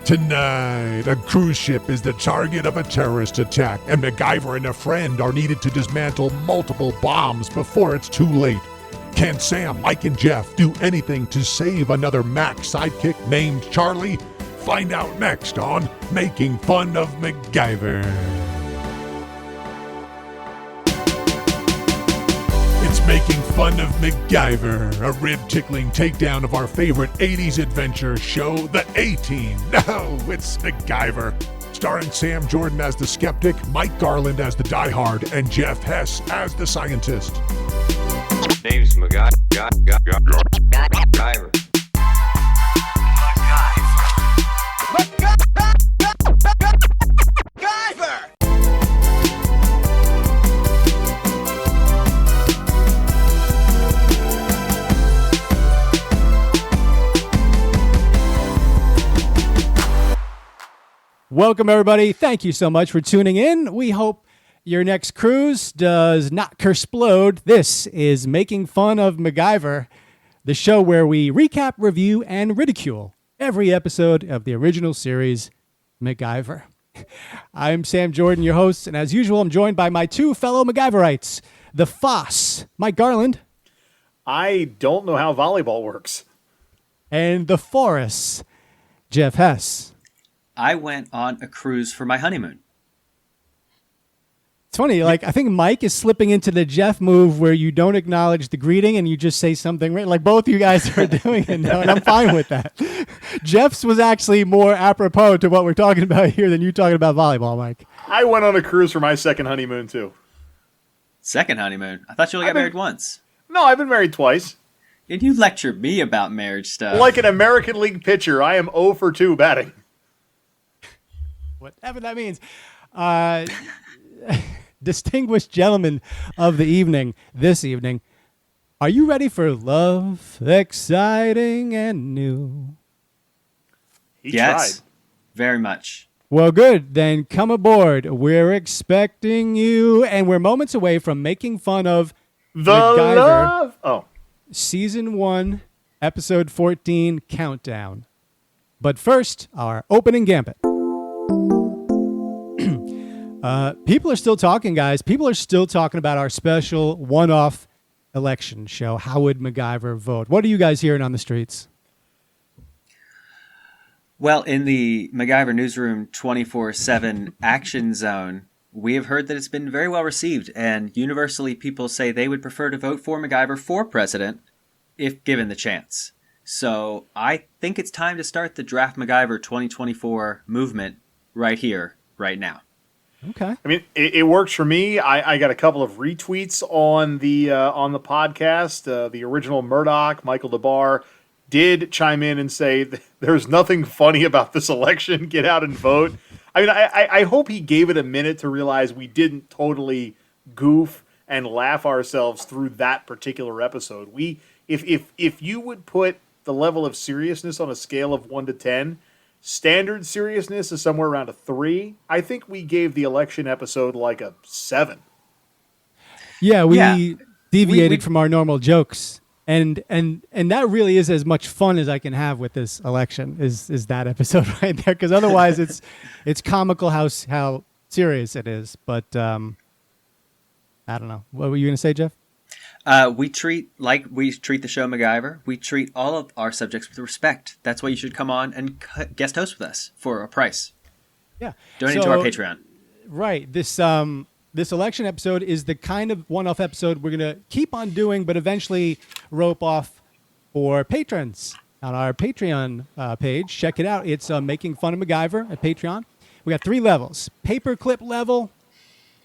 Tonight, a cruise ship is the target of a terrorist attack, and MacGyver and a friend are needed to dismantle multiple bombs before it's too late. Can Sam, Mike, and Jeff do anything to save another Mac sidekick named Charlie? Find out next on Making Fun of MacGyver. It's Making Fun of MacGyver, a rib-tickling takedown of our favorite 80s adventure show, The A-Team. No, it's MacGyver. Starring Sam Jordan as the skeptic, Mike Garland as the diehard, and Jeff Hess as the scientist. Name's MacGyver. Welcome, everybody. Thank you so much for tuning in. We hope your next cruise does not kersplode. This is Making Fun of MacGyver, the show where we recap, review, and ridicule every episode of the original series, MacGyver. I'm Sam Jordan, your host, and as usual, I'm joined by my two fellow MacGyverites, the Foss, Mike Garland. I don't know how volleyball works. And the Forest, Jeff Hess. I went on a cruise for my honeymoon. It's funny, I think Mike is slipping into the Jeff move where you don't acknowledge the greeting and you just say something, right? Like both you guys are doing it now, and I'm fine with that. Jeff's was actually more apropos to what we're talking about here than you talking about volleyball, Mike. I went on a cruise for my second honeymoon, too. Second honeymoon? I thought you only got married once. No, I've been married twice. And you lecture me about marriage stuff. Like an American League pitcher, I am 0 for 2 batting. Whatever that means. Distinguished gentlemen of the evening, this evening, are you ready for love, exciting and new? He yes, tried. Very much. Well, good. Then come aboard. We're expecting you, and we're moments away from making fun of The MacGyver, love. Oh. Season 1, Episode 14, Countdown. But first, our opening gambit. People are still talking, guys. People are still talking about our special one-off election show. How would MacGyver vote? What are you guys hearing on the streets? Well, in the MacGyver Newsroom 24/7 Action Zone, we have heard that it's been very well received, and universally people say they would prefer to vote for MacGyver for president if given the chance. So I think it's time to start the Draft MacGyver 2024 movement right here, right now. Okay. I mean, it works for me. I got a couple of retweets on the podcast. The original Murdoch, Michael DeBar, did chime in and say, there's nothing funny about this election. Get out and vote. I mean, I hope he gave it a minute to realize we didn't totally goof and laugh ourselves through that particular episode. If you would put the level of seriousness on a scale of 1 to 10, standard seriousness is somewhere around a 3. I think we gave the election episode like a 7. Yeah, we deviated from our normal jokes. And that really is as much fun as I can have with this election is that episode right there, because otherwise it's comical how serious it is. But I don't know. What were you going to say, Jeff? We treat the show MacGyver. We treat all of our subjects with respect. That's why you should come on and guest host with us for a price. Yeah, donate to our Patreon. Right. This election episode is the kind of one-off episode we're gonna keep on doing, but eventually rope off for patrons on our Patreon page. Check it out. It's Making Fun of MacGyver at Patreon. We got 3 levels. Paperclip level.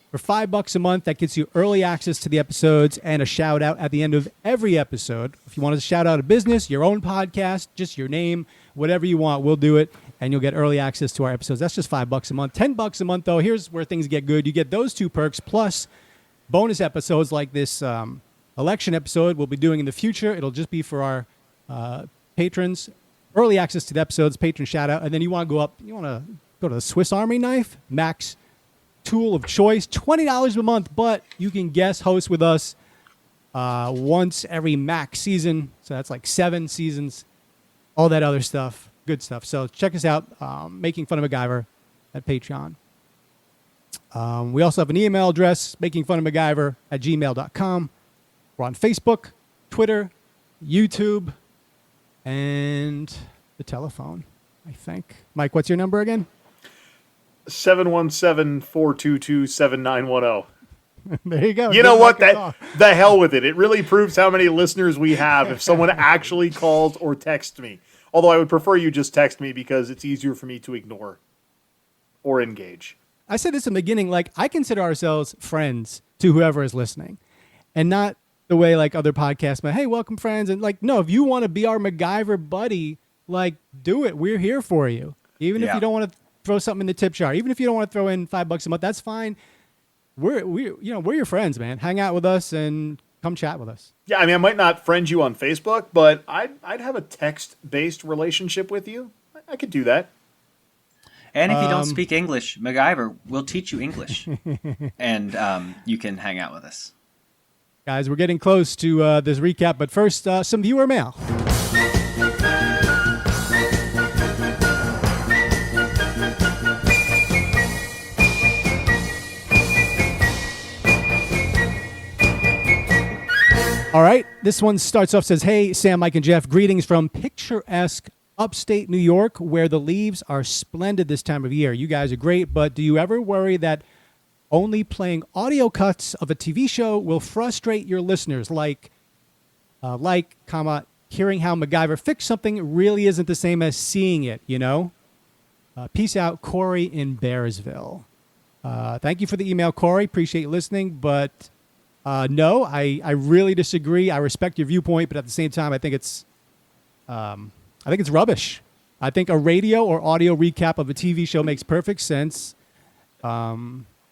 For $5 a month, that gets you early access to the episodes and a shout out at the end of every episode. If you want to shout out a business, your own podcast, just your name, whatever you want, we'll do it, and you'll get early access to our episodes. That's just $5 a month. $10 a month, though, here's where things get good. You get those 2 perks plus bonus episodes like this election episode we'll be doing in the future. It'll just be for our patrons. Early access to the episodes, patron shout out, and then you want to go to the Swiss Army knife, Max tool of choice, $20 a month, but you can guest host with us once every Mac season. So that's like 7 seasons, all that other stuff. good stuff. So check us out, Making Fun of MacGyver at Patreon. We also have an email address, makingfunofmacgyver@gmail.com. We're on Facebook, Twitter, YouTube, and the telephone, I think. Mike, what's your number again? 717-422-7910. There you go. You know what? The hell with it. It really proves how many listeners we have if someone actually calls or texts me. Although I would prefer you just text me because it's easier for me to ignore or engage. I said this in the beginning, like, I consider ourselves friends to whoever is listening, and not the way like other podcasts, but hey, welcome friends. And like, no, if you want to be our MacGyver buddy, like, do it. We're here for you. Even if you don't want to throw something in the tip jar, even if you don't want to throw in $5 a month, that's fine. We're your friends, man. Hang out with us and come chat with us. Yeah, I mean, I might not friend you on Facebook, but I'd have a text-based relationship with you. I could do that. And if you don't speak English, MacGyver will teach you English, and you can hang out with us. Guys, we're getting close to this recap, but first, some viewer mail. All right, this one starts off, says, hey, Sam, Mike, and Jeff, greetings from picturesque upstate New York, where the leaves are splendid this time of year. You guys are great, but do you ever worry that only playing audio cuts of a TV show will frustrate your listeners, like, hearing how MacGyver fixed something really isn't the same as seeing it, you know? Peace out, Corey in Bearsville. Thank you for the email, Corey. Appreciate you listening, but no, I really disagree. I respect your viewpoint, but at the same time, I think it's rubbish. I think a radio or audio recap of a TV show makes perfect sense.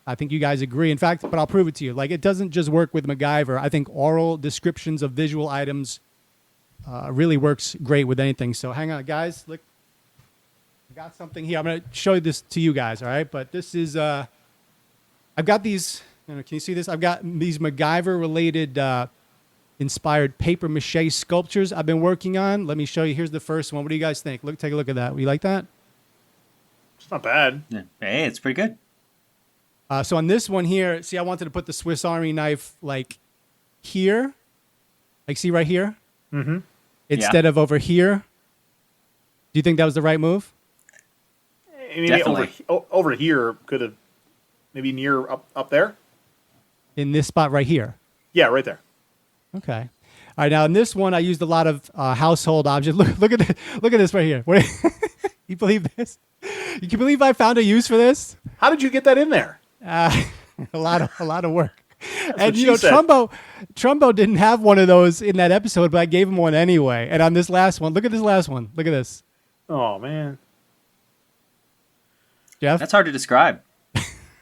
I think you guys agree. In fact, but I'll prove it to you. Like, it doesn't just work with MacGyver. I think oral descriptions of visual items really works great with anything. So hang on, guys. Look, I got something here. I'm going to show this to you guys, all right? But this is, I've got these, can you see this? I've got these MacGyver-related inspired paper mache sculptures I've been working on. Let me show you. Here's the first one. What do you guys think? Take a look at that. You like that? It's not bad. Yeah. Hey, it's pretty good. So on this one here, see, I wanted to put the Swiss Army knife like here, like see right here, instead of over here. Do you think that was the right move? Maybe over here could have, maybe near up there. In this spot right here. Yeah, right there. Okay. All right. Now in this one, I used a lot of household objects. Look at this right here. You believe this? You can believe I found a use for this? How did you get that in there? A lot of work. That's and you know, Trumbo didn't have one of those in that episode, but I gave him one anyway. And on this last one, look at this last one. Look at this. Oh man, Jeff, that's hard to describe.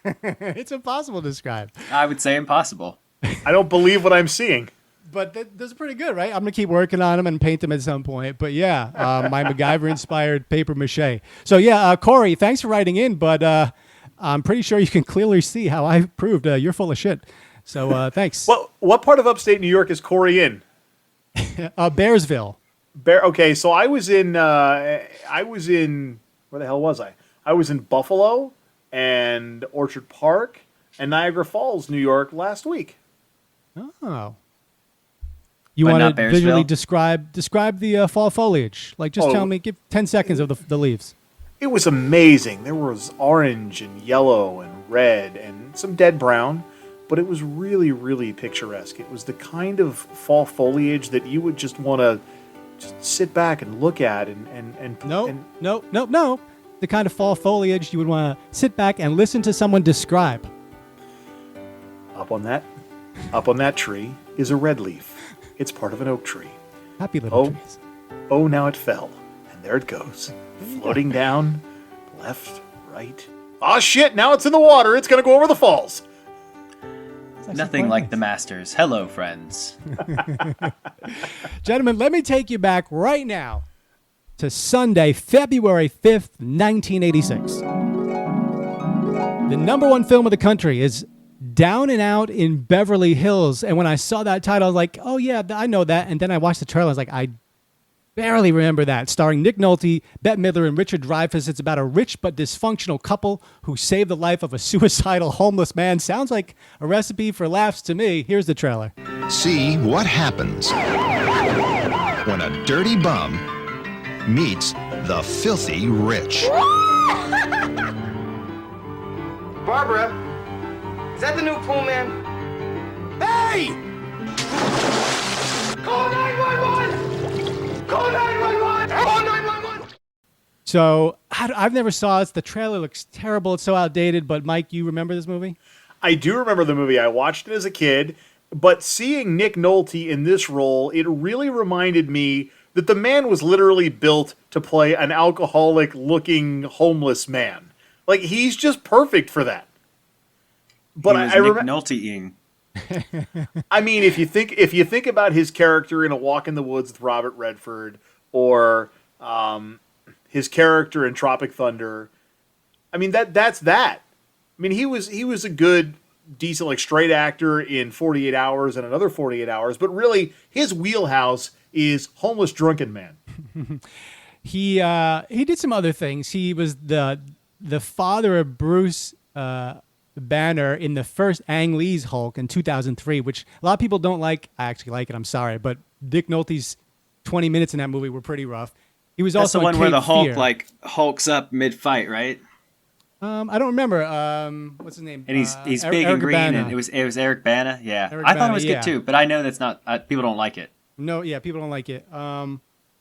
It's impossible to describe. I would say impossible. I don't believe what I'm seeing. But those are pretty good, right? I'm going to keep working on them and paint them at some point. But yeah, my MacGyver-inspired paper mache. So yeah, Corey, thanks for writing in, but I'm pretty sure you can clearly see how I proved you're full of shit. So thanks. What part of upstate New York is Corey in? Bearsville. Okay, so I was in, where the hell was I? I was in Buffalo and Orchard Park and Niagara Falls, New York last week. Oh. You want to visually describe the fall foliage? Like, just tell me, give 10 seconds of the leaves. It was amazing. There was orange and yellow and red and some dead brown, but it was really, really picturesque. It was the kind of fall foliage that you would just want to just sit back and look at No. The kind of fall foliage you would want to sit back and listen to someone describe. Up on that tree is a red leaf. It's part of an oak tree. Happy little trees. Oh, now it fell. And there it goes. Floating down, left, right. Oh, shit, now it's in the water. It's going to go over the falls. Nothing like the Masters. Hello, friends. Gentlemen, let me take you back right now to Sunday, February 5th, 1986. The number one film of the country is Down and Out in Beverly Hills. And when I saw that title, I was like, oh, yeah, I know that. And then I watched the trailer. I was like, Barely remember that. Starring Nick Nolte, Bette Midler, and Richard Dreyfuss. It's about a rich but dysfunctional couple who save the life of a suicidal homeless man. Sounds like a recipe for laughs to me. Here's the trailer. See what happens when a dirty bum meets the filthy rich. Barbara, is that the new pool man? Hey! Call 911! Call 911! Call 911! So I've never saw this. The trailer looks terrible. It's so outdated. But Mike, you remember this movie? I do remember the movie. I watched it as a kid, but seeing Nick Nolte in this role, it really reminded me that the man was literally built to play an alcoholic-looking homeless man. Like, he's just perfect for that. But I remember Nick Nolte-ing. I mean, if you think about his character in A Walk in the Woods with Robert Redford, or his character in Tropic Thunder, I mean that's that. I mean, he was a good, decent, like, straight actor in 48 Hours and Another 48 Hours, but really his wheelhouse is homeless drunken man. He did some other things. He was the father of Bruce Banner in the first Ang Lee's Hulk in 2003, which a lot of people don't like. I actually like it. I'm sorry, but Nick Nolte's 20 minutes in that movie were pretty rough. He was That's also the one in where Cape the Hulk Fear. like hulks up mid-fight, right? I don't remember. What's his name? And he's big Eric and green, Bana. and it was Eric Bana. Yeah, Eric I thought Bana, it was yeah. good too, but I know that's not people don't like it. No, yeah, people don't like it. And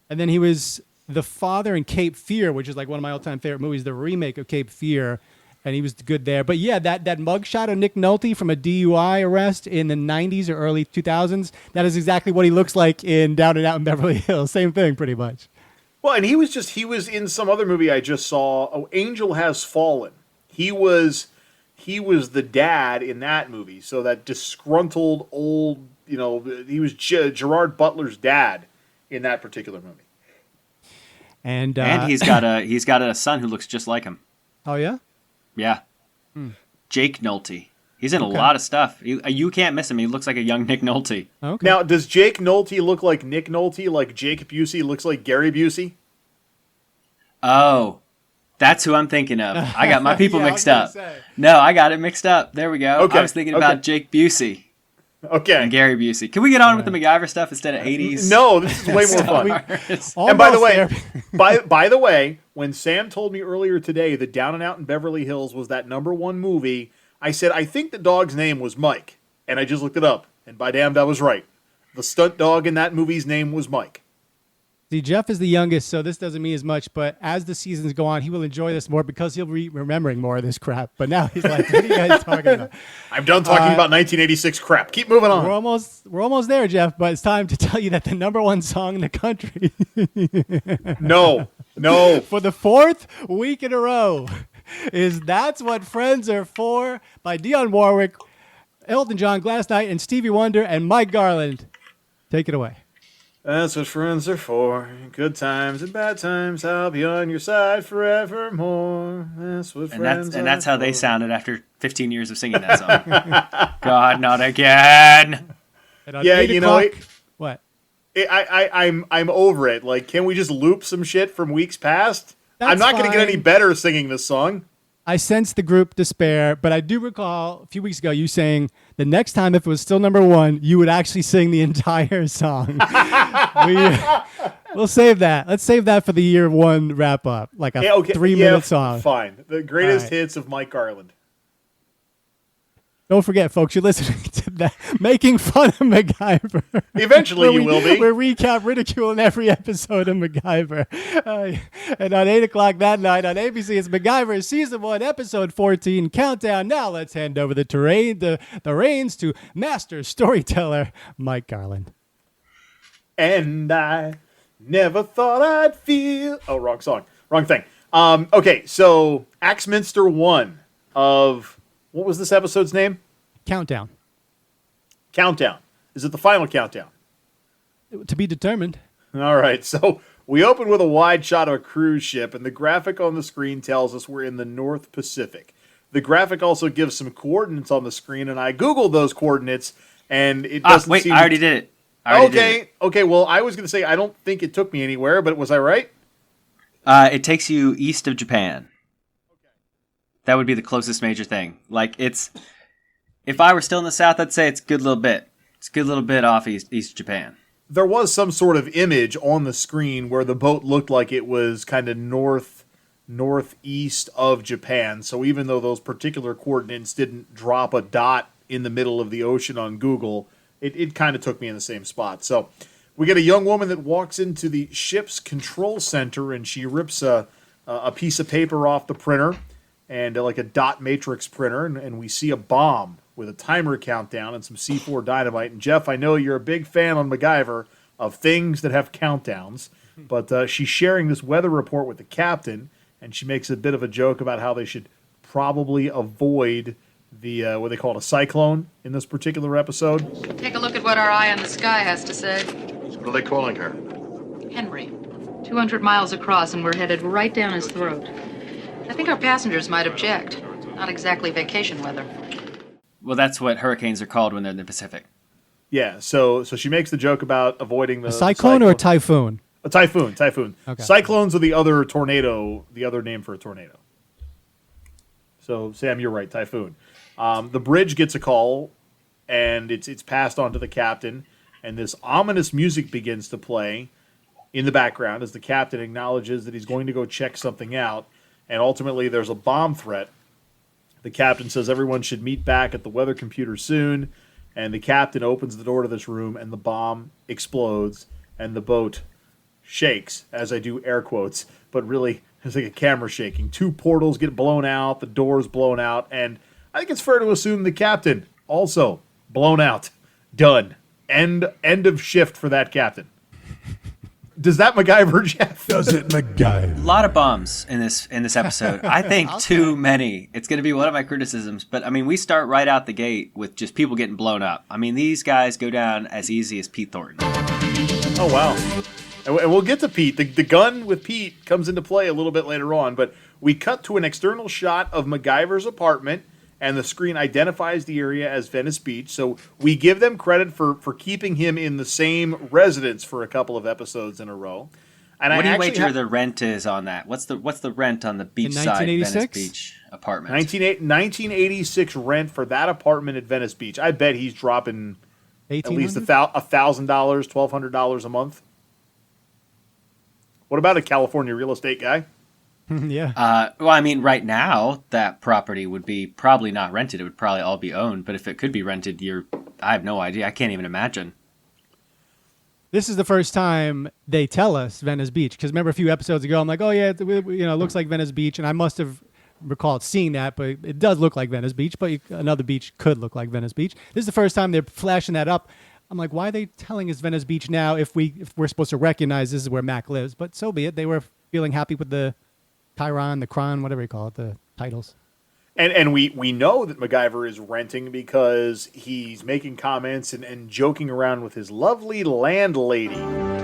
then he was the father in Cape Fear, which is like one of my all-time favorite movies, the remake of Cape Fear, and he was good there. But yeah, that mugshot of Nick Nolte from a DUI arrest in the 90s or early 2000s, that is exactly what he looks like in Down and Out in Beverly Hills. Same thing, pretty much. Well, and he was in some other movie I just saw, Oh, Angel Has Fallen. He was the dad in that movie. So that disgruntled old, he was Gerard Butler's dad in that particular movie. And he's got a son who looks just like him. Oh yeah? Yeah. Jake Nolte. He's in a lot of stuff. You can't miss him. He looks like a young Nick Nolte. Okay. Now, does Jake Nolte look like Nick Nolte, like Jake Busey looks like Gary Busey? Oh, that's who I'm thinking of. I got my people Yeah, I was mixed gonna up. say. No, I got it mixed up. There we go. Okay, I was thinking about Jake Busey Okay. and Gary Busey. Can we get on with the MacGyver stuff instead of 80s? No, this is way more fun. stars? And by the Almost way, there. by the way, when Sam told me earlier today that Down and Out in Beverly Hills was that #1 movie, I said, I think the dog's name was Mike. And I just looked it up. And by damned, I was right. The stunt dog in that movie's name was Mike. See, Jeff is the youngest, so this doesn't mean as much, but as the seasons go on, he will enjoy this more because he'll be remembering more of this crap. But now he's like, what are you guys talking about? I'm done talking about 1986 crap. Keep moving on. We're almost there, Jeff, but it's time to tell you that the #1 song in the country No. for the 4th week in a row is That's What Friends Are For by Dionne Warwick, Elton John, Gladys Knight, and Stevie Wonder, and Mike Garland. Take it away. That's what friends are for. Good times and bad times. I'll be on your side forevermore. That's what friends are And that's how they for. sounded after 15 years of singing that song. God, not again. And on Yeah, 8 you know, o'clock- what? I'm over it. Like, can we just loop some shit from weeks past? I'm That's not going to get any fine. better singing this song. I sense the group despair, but I do recall a few weeks ago you saying the next time, if it was still #1, you would actually sing the entire song. We'll save that. Let's save that for the year 1 wrap up, like a 3-minute song. Fine. The greatest All right. hits of Mike Garland. Don't forget, folks, you're listening to that, making fun of MacGyver. Eventually Where you will be. Where we recap ridicule in every episode of MacGyver. And on 8 o'clock that night on ABC, it's MacGyver Season 1, Episode 14, Countdown. Now let's hand over the reins to master storyteller Mike Garland. And I never thought I'd feel... Oh, wrong song. Wrong thing. Okay, so Axminster 1 of... What was this episode's name? Countdown. Countdown. Is it the final countdown? To be determined. All right, so we open with a wide shot of a cruise ship, and the graphic on the screen tells us we're in the North Pacific. The graphic also gives some coordinates on the screen, and I Googled those coordinates, and it doesn't Wait, seem... I already did it. I already did Okay. Well, I was going to say I don't think it took me anywhere, but was I right? it takes you east of Japan. That would be the closest major thing. Like, if I were still in the South, I'd say it's a good little bit. It's a good little bit off East Japan. There was some sort of image on the screen where the boat looked like it was kind of northeast of Japan. So even though those particular coordinates didn't drop a dot in the middle of the ocean on Google, it kind of took me in the same spot. So we get a young woman that walks into the ship's control center, and she rips a piece of paper off the printer, and like a dot matrix printer, and we see a bomb with a timer countdown and some C4 dynamite. And Jeff, I know you're a big fan on MacGyver of things that have countdowns, but she's sharing this weather report with the captain, and she makes a bit of a joke about how they should probably avoid the what they call it, a cyclone in this particular episode. Take a look at what our eye in the sky has to say. What are they calling her? Henry, 200 miles across, and we're headed right down his throat. I think our passengers might object. Not exactly vacation weather. Well, that's what hurricanes are called when they're in the Pacific. Yeah, so she makes the joke about avoiding A cyclone or a typhoon? A typhoon. Okay. Cyclones are the other tornado, the other name for a tornado. So, Sam, you're right, typhoon. The bridge gets a call, and it's passed on to the captain, and this ominous music begins to play in the background as the captain acknowledges that he's going to go check something out, and ultimately there's a bomb threat. The captain says everyone should meet back at the weather computer soon, and the captain opens the door to this room, and the bomb explodes, and the boat shakes, as I do air quotes, but really it's like a camera shaking. 2 portals get blown out, the door's blown out, and I think it's fair to assume the captain also blown out. Done. End of shift for that captain. Does that MacGyver, Jeff? Does it MacGyver? A lot of bombs in this episode. I think too many. It's going to be one of my criticisms. But, I mean, we start right out the gate with just people getting blown up. I mean, these guys go down as easy as Pete Thornton. Oh, wow. And we'll get to Pete. The gun with Pete comes into play a little bit later on. But we cut to an external shot of MacGyver's apartment, and the screen identifies the area as Venice Beach. So we give them credit for keeping him in the same residence for a couple of episodes in a row. And what do you wager the rent is on that? What's the rent on the beachside Venice Beach apartment? 1986 rent for that apartment at Venice Beach. I bet he's dropping at least $1,000, $1,200 a month. What about a California real estate guy? Yeah. Well, I mean, right now, that property would be probably not rented. It would probably all be owned. But if it could be rented, I have no idea. I can't even imagine. This is the first time they tell us Venice Beach. Because remember a few episodes ago, I'm like, oh, yeah, it looks like Venice Beach. And I must have recalled seeing that. But it does look like Venice Beach. But another beach could look like Venice Beach. This is the first time they're flashing that up. I'm like, why are they telling us Venice Beach now if we're supposed to recognize this is where Mac lives? But so be it. They were feeling happy with the Chiron, the Cron, whatever you call it, the titles. And we know that MacGyver is renting because he's making comments and joking around with his lovely landlady.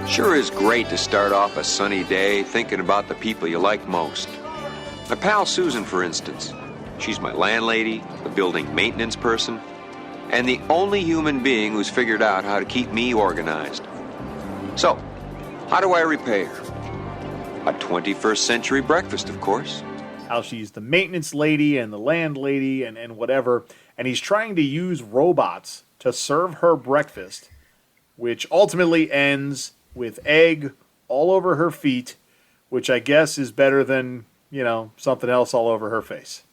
Sure is great to start off a sunny day thinking about the people you like most. My pal Susan, for instance. She's my landlady, the building maintenance person, and the only human being who's figured out how to keep me organized. So, how do I repay her? A 21st century breakfast, of course. How she's the maintenance lady and the landlady and whatever, and he's trying to use robots to serve her breakfast, which ultimately ends with egg all over her feet, which I guess is better than, something else all over her face.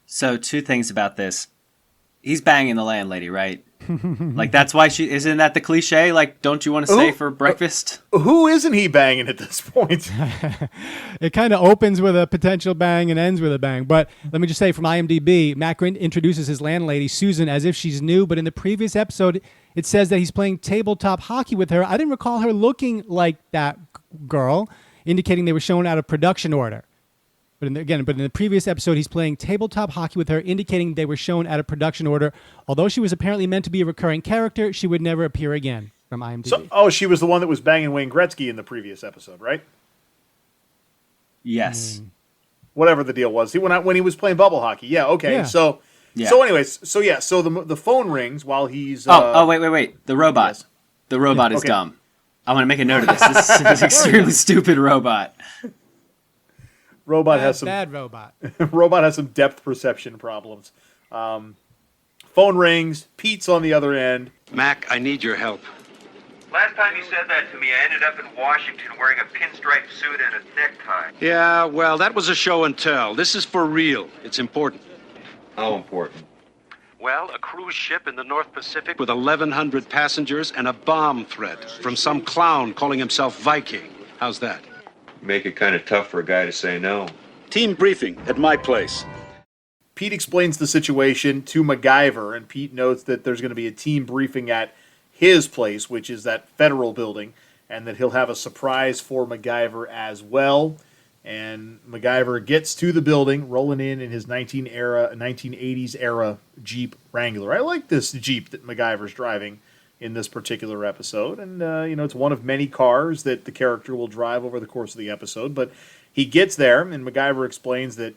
So 2 things about this. He's banging the landlady, right? Like, that's why isn't that the cliche? Like, don't you want to stay for breakfast? Who isn't he banging at this point? It kind of opens with a potential bang and ends with a bang. But let me just say from IMDb, Mac introduces his landlady, Susan, as if she's new. But in the previous episode, it says that he's playing tabletop hockey with her. I didn't recall her looking like that girl, indicating they were shown out of production order. But in the previous episode, he's playing tabletop hockey with her, indicating they were shown out of production order. Although she was apparently meant to be a recurring character, she would never appear again from IMDb. So, she was the one that was banging Wayne Gretzky in the previous episode, right? Yes. Whatever the deal was. When he was playing bubble hockey. Yeah, okay. Yeah. So anyways, so the phone rings while he's... wait. The robot. Yes. The robot is Okay. dumb. I want to make a note of this. This is an extremely stupid robot. Robot has some bad robot. robot has some depth perception problems. Phone rings. Pete's on the other end. Mac, I need your help. Last time you said that to me, I ended up in Washington wearing a pinstripe suit and a necktie. Yeah, well, that was a show and tell. This is for real. It's important. How important? Well, a cruise ship in the North Pacific with 1,100 passengers and a bomb threat from some clown calling himself Viking. How's that? Make it kind of tough for a guy to say no. Team briefing at my place. Pete explains the situation to MacGyver, and Pete notes that there's going to be a team briefing at his place, which is that federal building, and that he'll have a surprise for MacGyver as well. And MacGyver gets to the building, rolling in his 1980s era Jeep Wrangler. I like this Jeep that MacGyver's driving in this particular episode, and it's one of many cars that the character will drive over the course of the episode. But he gets there, and MacGyver explains that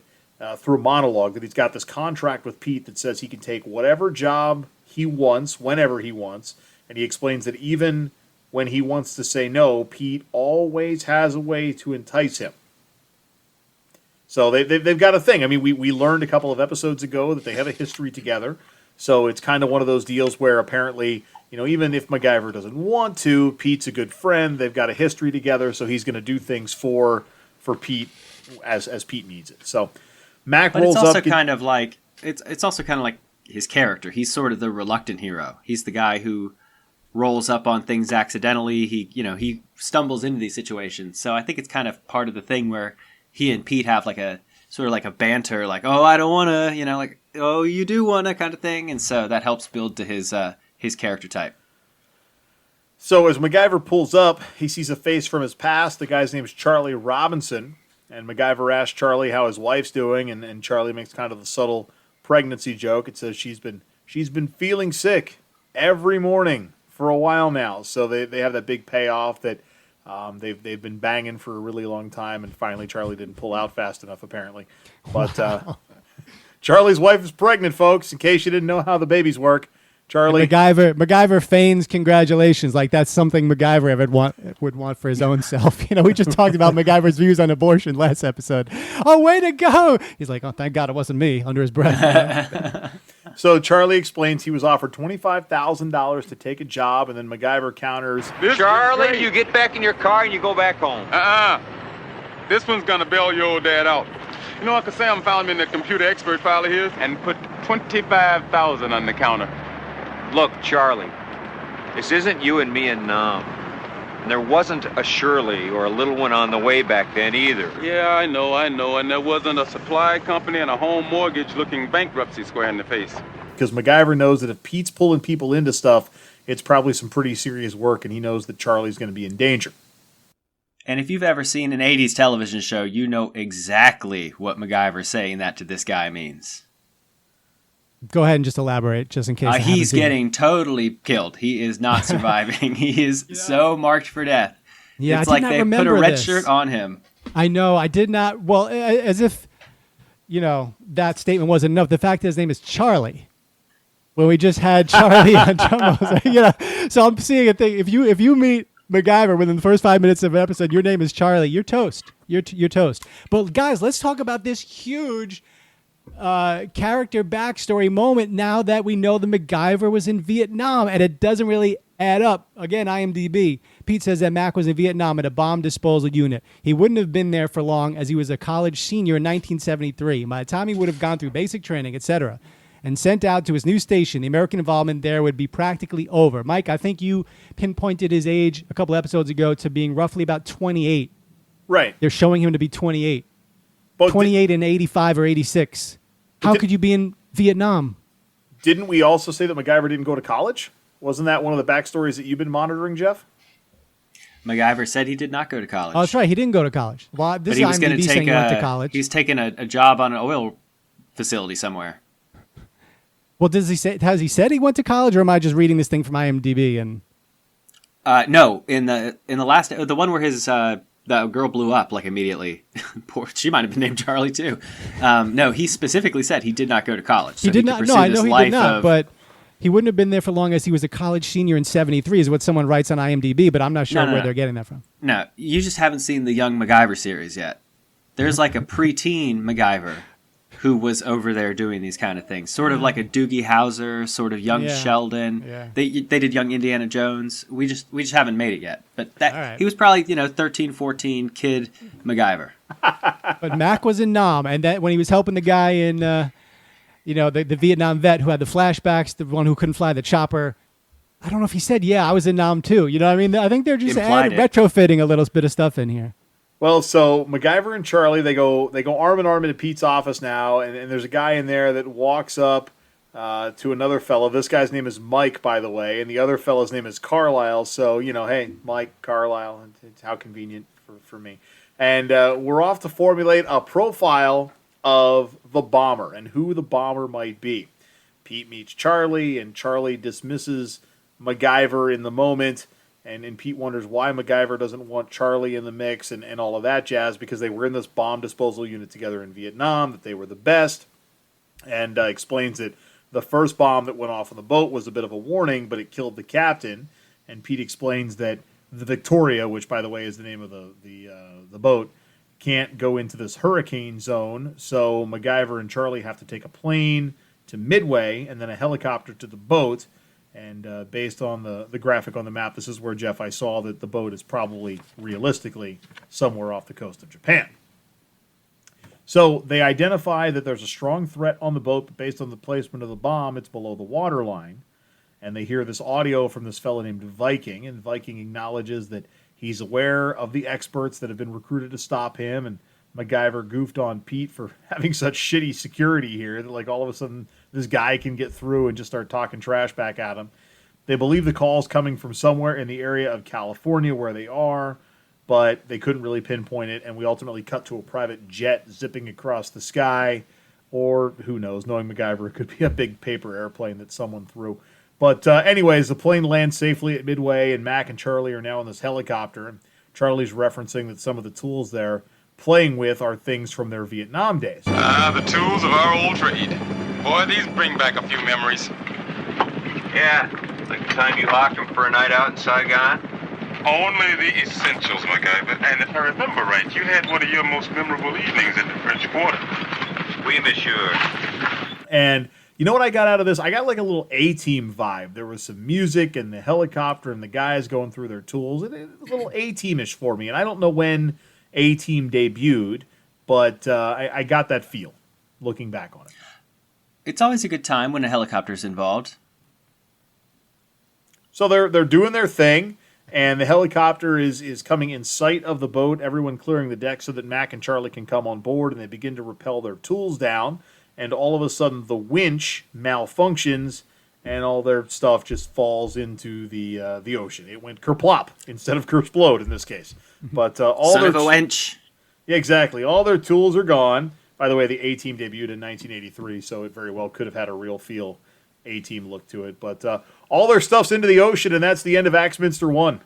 through a monologue that he's got this contract with Pete that says he can take whatever job he wants, whenever he wants. And he explains that even when he wants to say no, Pete always has a way to entice him. So they've got a thing. I mean, we learned a couple of episodes ago that they have a history together. So it's kind of one of those deals where apparently, even if MacGyver doesn't want to, Pete's a good friend. They've got a history together, so he's going to do things for Pete as Pete needs it. So Mac rolls up. It's also kind of like it's also kind of like his character. He's sort of the reluctant hero. He's the guy who rolls up on things accidentally. He stumbles into these situations. So I think it's kind of part of the thing where he and Pete have like a sort of like a banter, like, oh, I don't want to, like, oh, you do want to kind of thing. And so that helps build to his character type. So as MacGyver pulls up, he sees a face from his past. The guy's name is Charlie Robinson. And MacGyver asks Charlie how his wife's doing, and Charlie makes kind of the subtle pregnancy joke. It says she's been feeling sick every morning for a while now. So they have that big payoff that they've been banging for a really long time, and finally Charlie didn't pull out fast enough, apparently. But Charlie's wife is pregnant, folks, in case you didn't know how the babies work. Charlie. MacGyver feigns congratulations, like that's something MacGyver would want for his own self. We just talked about MacGyver's views on abortion last episode. Oh, way to go! He's like, oh, thank God it wasn't me, under his breath. So Charlie explains he was offered $25,000 to take a job, and then MacGyver counters, Charlie, you get back in your car and you go back home. This one's gonna bail your old dad out. Uncle Sam found me in the computer expert file of his and put $25,000 on the counter. Look, Charlie, this isn't you and me and Nam. And there wasn't a Shirley or a little one on the way back then either. Yeah, I know. And there wasn't a supply company and a home mortgage looking bankruptcy square in the face. because MacGyver knows that if Pete's pulling people into stuff, it's probably some pretty serious work, and he knows that Charlie's going to be in danger. And if you've ever seen an 80s television show, you know exactly what MacGyver saying that to this guy means. Go ahead and just elaborate, just in case. He's getting totally killed. He is not surviving. He is so marked for death. Yeah, it's I did like not they remember put a red this. shirt on him. I know. I did not. Well, as if, that statement wasn't enough. The fact that his name is Charlie. When we just had Charlie on Jumbos. So I'm seeing a thing. If you meet MacGyver within the first 5 minutes of an episode, your name is Charlie, you're toast. You're toast. But guys, let's talk about this huge character backstory moment now that we know the MacGyver was in Vietnam, and it doesn't really add up. Again, IMDb. Pete says that Mac was in Vietnam at a bomb disposal unit. He wouldn't have been there for long as he was a college senior in 1973. By the time he would have gone through basic training, etc., and sent out to his new station, the American involvement there would be practically over. Mike, I think you pinpointed his age a couple episodes ago to being roughly about 28. Right. They're showing him to be 28. But 28 in 85 or 86. How could you be in Vietnam? Didn't we also say that MacGyver didn't go to college? Wasn't that one of the backstories that you've been monitoring, Jeff? MacGyver said he did not go to college. Oh, that's right. He didn't go to college. Well, this but he is was going IMDb to saying take he went to college. He's taking a job on an oil facility somewhere. Well, has he said he went to college, or am I just reading this thing from IMDb? And no, in the last, the one where his the girl blew up like immediately. Poor, she might have been named Charlie too. No, he specifically said he did not go to college. So he did not. No, I know he did not. But he wouldn't have been there for long as he was a college senior in 73 is what someone writes on IMDb, but I'm not sure where they're getting that from. No, you just haven't seen the Young MacGyver series yet. There's like a preteen MacGyver who was over there doing these kind of things. Sort of like a Doogie Howser, sort of young Sheldon. Yeah. They did young Indiana Jones. We just haven't made it yet. But he was probably, 13, 14 kid MacGyver. But Mac was in Nam, and that when he was helping the guy in the Vietnam vet who had the flashbacks, the one who couldn't fly the chopper, I don't know if he said, I was in Nam too. You know what I mean? I think they're just retrofitting a little bit of stuff in here. Well, so MacGyver and Charlie, they go arm in arm into Pete's office now, and there's a guy in there that walks up to another fellow. This guy's name is Mike, by the way, and the other fellow's name is Carlisle. So, hey, Mike, Carlisle, it's how convenient for me. And we're off to formulate a profile of the bomber and who the bomber might be. Pete meets Charlie, and Charlie dismisses MacGyver in the moment. And Pete wonders why MacGyver doesn't want Charlie in the mix and all of that jazz, because they were in this bomb disposal unit together in Vietnam, that they were the best, and explains that the first bomb that went off on the boat was a bit of a warning, but it killed the captain. And Pete explains that the Victoria, which, by the way, is the name of the boat, can't go into this hurricane zone, so MacGyver and Charlie have to take a plane to Midway and then a helicopter to the boat. And based on the graphic on the map, this is where, Jeff, I saw that the boat is probably, realistically, somewhere off the coast of Japan. So they identify that there's a strong threat on the boat, but based on the placement of the bomb, it's below the waterline. And they hear this audio from this fellow named Viking, and Viking acknowledges that he's aware of the experts that have been recruited to stop him, and MacGyver goofed on Pete for having such shitty security here that, all of a sudden, this guy can get through and just start talking trash back at him. They believe the call's coming from somewhere in the area of California where they are, but they couldn't really pinpoint it, and we ultimately cut to a private jet zipping across the sky, or who knows, knowing MacGyver, it could be a big paper airplane that someone threw. But anyways, the plane lands safely at Midway, and Mac and Charlie are now in this helicopter, and Charlie's referencing that some of the tools they're playing with are things from their Vietnam days. The tools of our old trade. Boy, these bring back a few memories. Yeah, like the time you locked him for a night out in Saigon. Only the essentials, MacGyver. And if I remember right, you had one of your most memorable evenings at the French Quarter. Oui, monsieur. And you know what I got out of this? I got like a little A-Team vibe. There was some music and the helicopter and the guys going through their tools. It was a little A-Team-ish for me. And I don't know when A-Team debuted, but I got that feel looking back on it. It's always a good time when a helicopter's involved. So they're doing their thing, and the helicopter is coming in sight of the boat, everyone clearing the deck so that Mac and Charlie can come on board, and they begin to rappel their tools down, and all of a sudden the winch malfunctions, and all their stuff just falls into the ocean. It went kerplop instead of kersplode in this case. But all Son their of a wench. Yeah, exactly. All their tools are gone. By the way, the A-Team debuted in 1983, so it very well could have had a real feel A-Team look to it. But all their stuff's into the ocean, and that's the end of Axminster 1.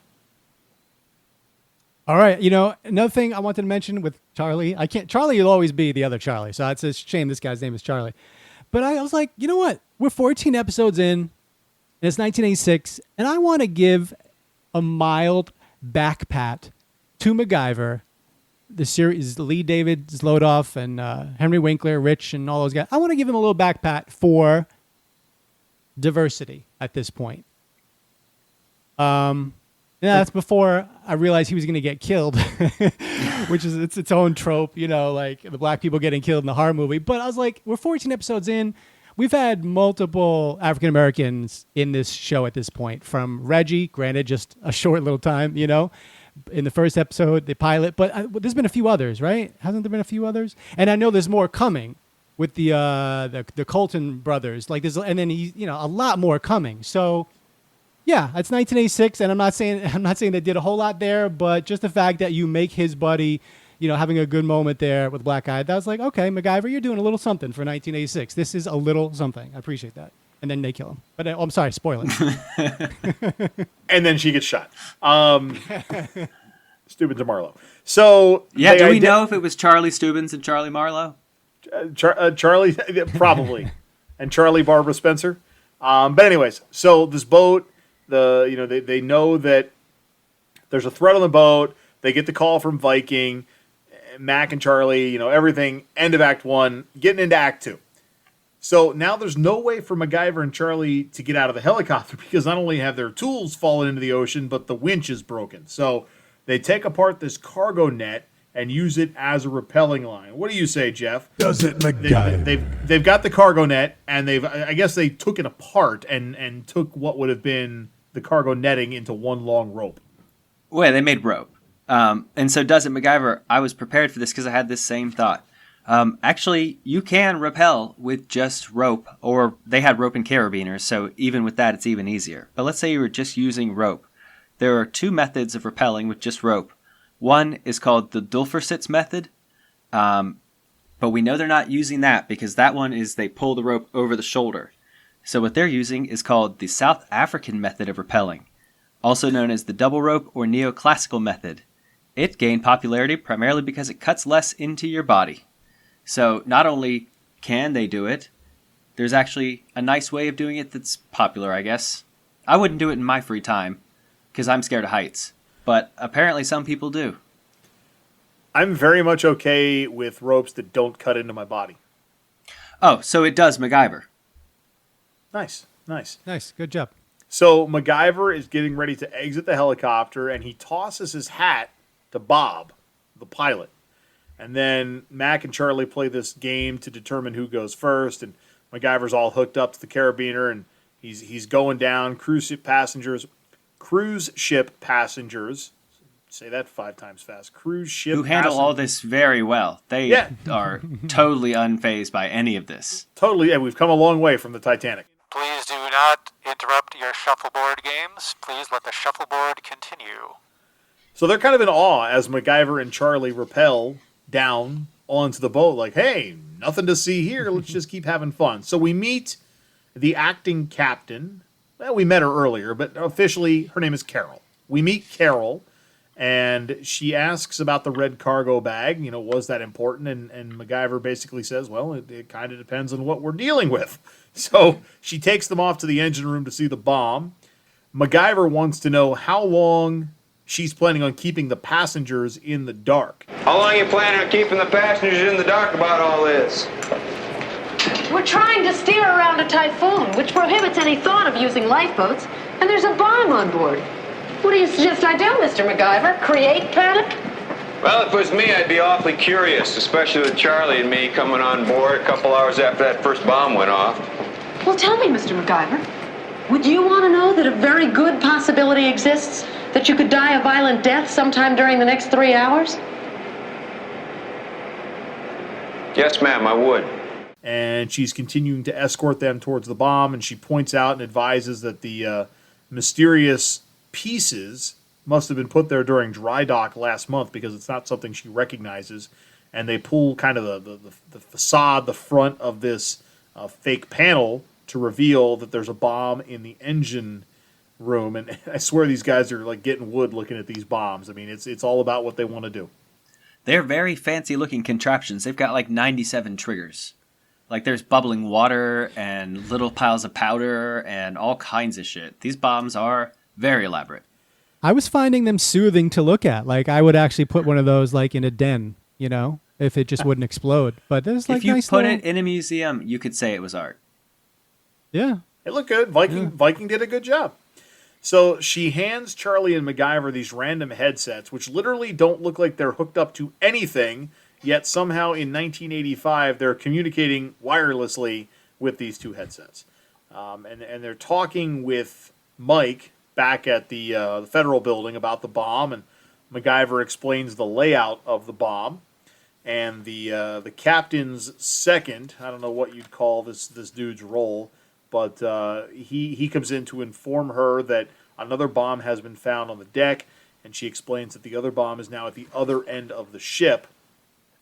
All right. Another thing I wanted to mention with Charlie, Charlie will always be the other Charlie, so it's a shame this guy's name is Charlie. But I was like, you know what? We're 14 episodes in, and it's 1986, and I want to give a mild back pat to MacGyver. The series, Lee David Zlotoff and Henry Winkler, Rich, and all those guys. I want to give him a little back pat for diversity at this point. That's before I realized he was going to get killed, which is its own trope, like the black people getting killed in the horror movie. But I was like, we're 14 episodes in. We've had multiple African Americans in this show at this point, from Reggie, granted just a short little time, in the first episode, the pilot, but there's been a few others, right? Hasn't there been a few others? And I know there's more coming with the Colton brothers, and then a lot more coming. So, yeah, it's 1986, and I'm not saying they did a whole lot there, but just the fact that you make his buddy, having a good moment there with Black Eye, that was like, okay, MacGyver, you're doing a little something for 1986. This is a little something. I appreciate that. And then they kill him. But I'm sorry, spoiling. And then she gets shot. Stubbins and Marlowe. So yeah, do we know if it was Charlie Stubbins and Charlie Marlowe? Charlie, probably, and Charlie Barbara Spencer. But anyways, so this boat, they know that there's a threat on the boat. They get the call from Viking, Mac and Charlie, everything. End of Act 1, getting into Act 2. So now there's no way for MacGyver and Charlie to get out of the helicopter because not only have their tools fallen into the ocean, but the winch is broken. So they take apart this cargo net and use it as a rappelling line. What do you say, Jeff? Does it, MacGyver? They've got the cargo net, and I guess they took it apart and took what would have been the cargo netting into one long rope. Well, they made rope. And so does it, MacGyver? I was prepared for this because I had this same thought. Actually, you can rappel with just rope, or they had rope and carabiners, so even with that, it's even easier. But let's say you were just using rope. There are 2 methods of rappelling with just rope. One is called the Dulfersitz method, but we know they're not using that because that one is they pull the rope over the shoulder. So what they're using is called the South African method of rappelling, also known as the double rope or neoclassical method. It gained popularity primarily because it cuts less into your body. So not only can they do it, there's actually a nice way of doing it that's popular, I guess. I wouldn't do it in my free time because I'm scared of heights, but apparently some people do. I'm very much okay with ropes that don't cut into my body. Oh, so it does MacGyver. Nice. Nice. Good job. So MacGyver is getting ready to exit the helicopter, and he tosses his hat to Bob, the pilot. And then Mac and Charlie play this game to determine who goes first, and MacGyver's all hooked up to the carabiner, and he's going down. Cruise ship passengers, say that 5 times fast. Cruise ship who handle all this very well. They are totally unfazed by any of this. Totally, and we've come a long way from the Titanic. Please do not interrupt your shuffleboard games. Please let the shuffleboard continue. So they're kind of in awe as MacGyver and Charlie rappel down onto the boat like, hey, nothing to see here. Let's just keep having fun. So we meet the acting captain. Well, we met her earlier, but officially her name is Carol. We meet Carol, and she asks about the red cargo bag. Was that important? And MacGyver basically says, well, it kind of depends on what we're dealing with. So she takes them off to the engine room to see the bomb. MacGyver wants to know how long she's planning on keeping the passengers in the dark. How long you planning on keeping the passengers in the dark about all this? We're trying to steer around a typhoon, which prohibits any thought of using lifeboats, and there's a bomb on board. What do you suggest I do, Mr. MacGyver? Create panic? Well, if it was me, I'd be awfully curious, especially with Charlie and me coming on board a couple hours after that first bomb went off. Well, tell me, Mr. MacGyver, would you want to know that a very good possibility exists that you could die a violent death sometime during the next 3 hours? Yes, ma'am, I would. And she's continuing to escort them towards the bomb, and she points out and advises that the mysterious pieces must have been put there during dry dock last month because it's not something she recognizes. And they pull kind of the facade, the front of this fake panel to reveal that there's a bomb in the engine room. And I swear these guys are like getting wood looking at these bombs. I mean, it's all about what they want to do. They're very fancy looking contraptions. They've got like 97 triggers. Like there's bubbling water and little piles of powder and all kinds of shit. These bombs are very elaborate. I was finding them soothing to look at. Like I would actually put one of those like in a den, if it just wouldn't explode. But there's like if you nice put little... it in a museum, you could say it was art. Yeah. It looked good. Viking did a good job. So she hands Charlie and MacGyver these random headsets, which literally don't look like they're hooked up to anything, yet somehow in 1985 they're communicating wirelessly with these 2 headsets. And they're talking with Mike back at the federal building about the bomb, and MacGyver explains the layout of the bomb. And the captain's second, I don't know what you'd call this dude's role, but he comes in to inform her that another bomb has been found on the deck, and she explains that the other bomb is now at the other end of the ship.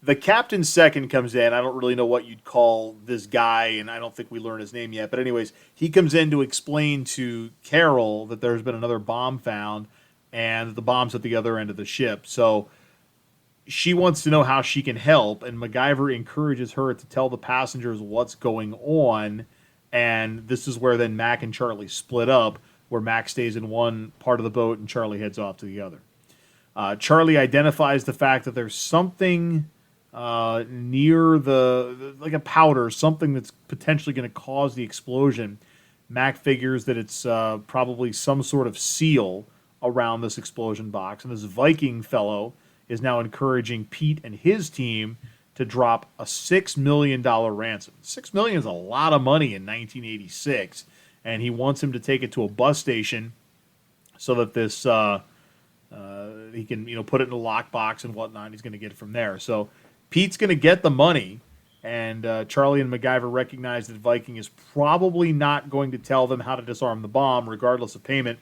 The captain's second comes in. I don't really know what you'd call this guy, and I don't think we learn his name yet. But anyways, he comes in to explain to Carol that there's been another bomb found, and the bomb's at the other end of the ship. So she wants to know how she can help, and MacGyver encourages her to tell the passengers what's going on. And this is where then Mac and Charlie split up, where Mac stays in one part of the boat and Charlie heads off to the other. Charlie identifies the fact that there's something near like a powder, something that's potentially going to cause the explosion. Mac figures that it's probably some sort of seal around this explosion box. And this Viking fellow is now encouraging Pete and his team to drop a $6 million ransom. $6 million is a lot of money in 1986. And he wants him to take it to a bus station so that this he can put it in a lockbox and whatnot. He's going to get it from there. So Pete's going to get the money, and Charlie and MacGyver recognize that Viking is probably not going to tell them how to disarm the bomb, regardless of payment.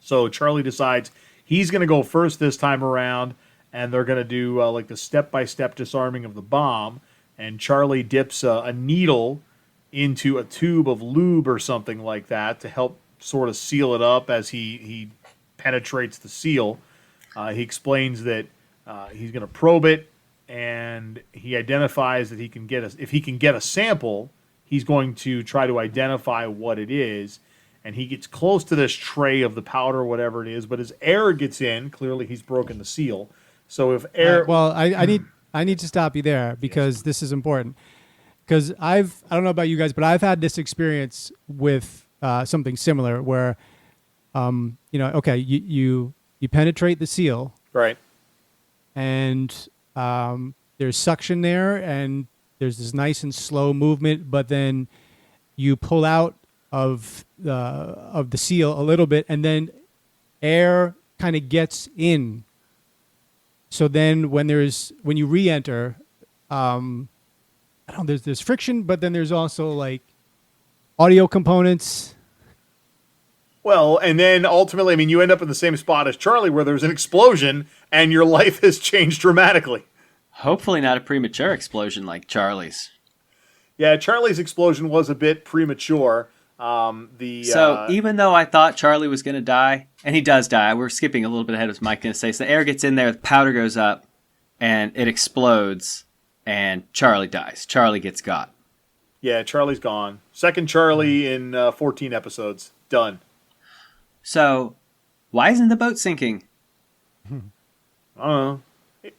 So Charlie decides he's going to go first this time around, and they're going to do like the step-by-step disarming of the bomb. And Charlie dips a needle into a tube of lube or something like that to help sort of seal it up as he penetrates the seal. He explains that he's going to probe it, and he identifies that if he can get a sample, he's going to try to identify what it is. And he gets close to this tray of the powder or whatever it is, but as air gets in, clearly he's broken the seal. So if air, I need to stop you there because this is important. Because I don't know about you guys, but I've had this experience with something similar where, you penetrate the seal, right, and there's suction there, and there's this nice and slow movement, but then you pull out of the seal a little bit, and then air kind of gets in. So then when you re-enter, there's friction, but then there's also like audio components. Well, and then ultimately, you end up in the same spot as Charlie, where there's an explosion and your life has changed dramatically. Hopefully not a premature explosion like Charlie's. Yeah, Charlie's explosion was a bit premature. So even though I thought Charlie was going to die, and he does die, we're skipping a little bit ahead of what Mike going to say. So the air gets in there, the powder goes up, and it explodes, and Charlie dies. Charlie gets got. Yeah, Charlie's gone. Second Charlie in 14 episodes. Done. So why isn't the boat sinking? I don't know.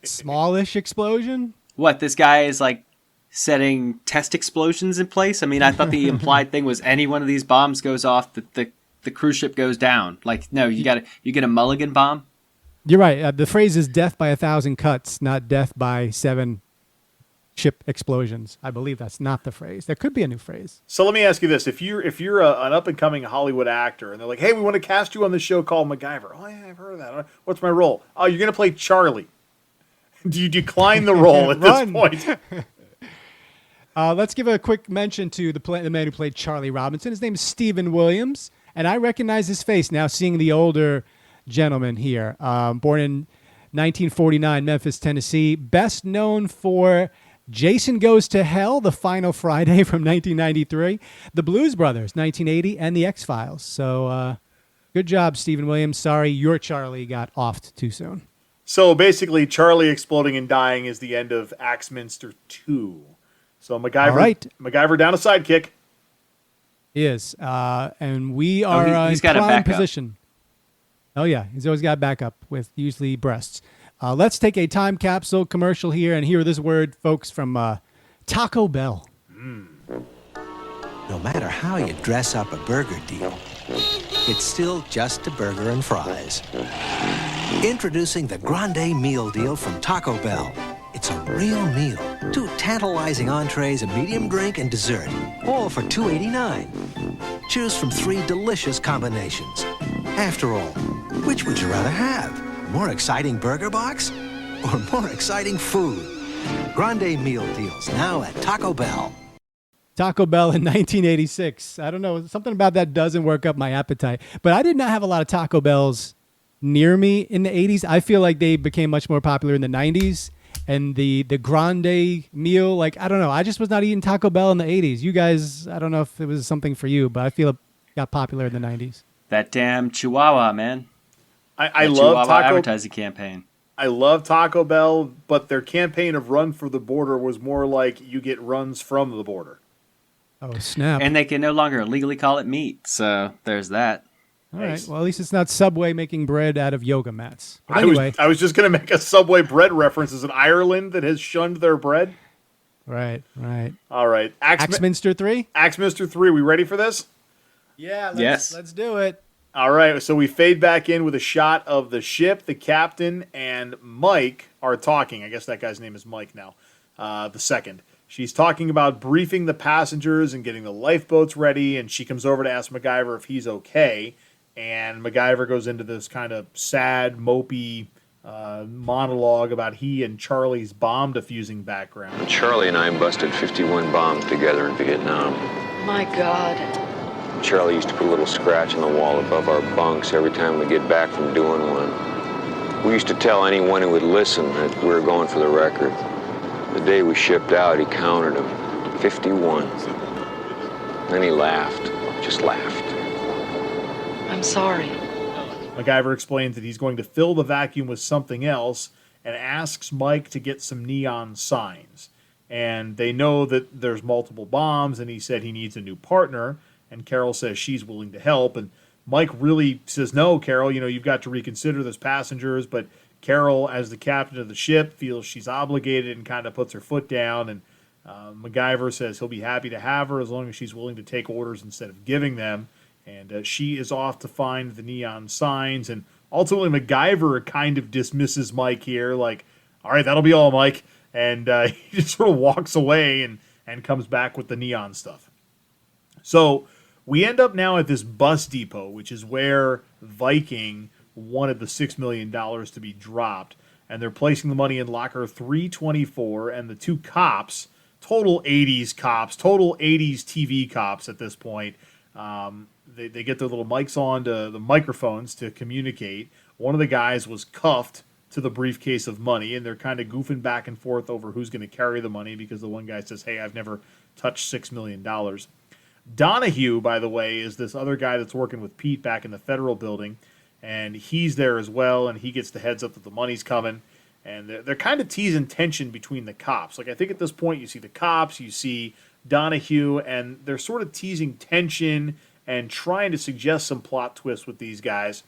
Smallish explosion? What, this guy is like setting test explosions in place? I thought the implied thing was any one of these bombs goes off, the cruise ship goes down. Like, no, you get a mulligan bomb? You're right. The phrase is death by 1,000 cuts, not death by 7 ship explosions. I believe that's not the phrase. There could be a new phrase. So let me ask you this. If you're an up-and-coming Hollywood actor, and they're like, hey, we want to cast you on this show called MacGyver. Oh, yeah, I've heard of that. What's my role? Oh, you're going to play Charlie. Do you decline the role at this point? Let's give a quick mention to the man who played Charlie Robinson. His name is Stephen Williams, and I recognize his face now seeing the older gentleman here. Born in 1949, Memphis, Tennessee. Best known for Jason Goes to Hell, The Final Friday from 1993, The Blues Brothers, 1980, and The X-Files. So good job, Stephen Williams. Sorry your Charlie got offed too soon. So basically, Charlie exploding and dying is the end of Axminster 2. So MacGyver down a sidekick. He is. And we are he's in got a prime backup. position. Oh, yeah. He's always got backup with usually breasts. Let's take a time capsule commercial here and hear this word, folks, from Taco Bell. No matter how you dress up a burger deal, it's still just a burger and fries. Introducing the Grande Meal Deal from Taco Bell. It's a real meal. 2 tantalizing entrees, a medium drink, and dessert, all for $2.89. Choose from 3 delicious combinations. After all, which would you rather have? More exciting burger box or more exciting food? Grande Meal Deals now at Taco Bell. Taco Bell in 1986. I don't know. Something about that doesn't work up my appetite. But I did not have a lot of Taco Bells near me in the 80s. I feel like they became much more popular in the 90s. And the Grande meal, like, I don't know. I just was not eating Taco Bell in the 80s. You guys, I don't know if it was something for you, but I feel it got popular in the 90s. That damn Chihuahua, man. I love Taco advertising campaign. I love Taco Bell, but their campaign of Run for the Border was more like you get runs from the border. Oh, snap. And they can no longer legally call it meat. So there's that. All right. Well, at least it's not Subway making bread out of yoga mats. But I was just going to make a Subway bread reference. Is it Ireland that has shunned their bread? Right. All right. Axminster 3? Axminster 3. We ready for this? Yeah, Yes. Let's do it. All right. So we fade back in with a shot of the ship. The captain and Mike are talking. I guess that guy's name is Mike now. The second. She's talking about briefing the passengers and getting the lifeboats ready, and she comes over to ask MacGyver if he's okay. And MacGyver goes into this kind of sad, mopey monologue about he and Charlie's bomb defusing background. Charlie and I busted 51 bombs together in Vietnam. My God. Charlie used to put a little scratch in the wall above our bunks every time we get back from doing one. We used to tell anyone who would listen that we were going for the record. The day we shipped out, he counted them, 51. Then he laughed, just laughed. I'm sorry. MacGyver explains that he's going to fill the vacuum with something else and asks Mike to get some neon signs. And they know that there's multiple bombs, and he said he needs a new partner. And Carol says she's willing to help. And Mike really says, no, Carol, you've got to reconsider those passengers. But Carol, as the captain of the ship, feels she's obligated and kind of puts her foot down. And MacGyver says he'll be happy to have her as long as she's willing to take orders instead of giving them. And she is off to find the neon signs. And ultimately, MacGyver kind of dismisses Mike here, like, all right, that'll be all, Mike. And he just sort of walks away and comes back with the neon stuff. So we end up now at this bus depot, which is where Viking wanted the $6 million to be dropped. And they're placing the money in locker 324. And the two cops, total 80s cops, total 80s TV cops at this point, They get their little mics on to the microphones to communicate. One of the guys was cuffed to the briefcase of money, and they're kind of goofing back and forth over who's going to carry the money because the one guy says, hey, I've never touched $6 million. Donahue, by the way, is this other guy that's working with Pete back in the federal building, and he's there as well, and he gets the heads up that the money's coming. And they're kind of teasing tension between the cops. Like, I think at this point you see the cops, you see Donahue, and they're sort of teasing tension and trying to suggest some plot twists with these guys.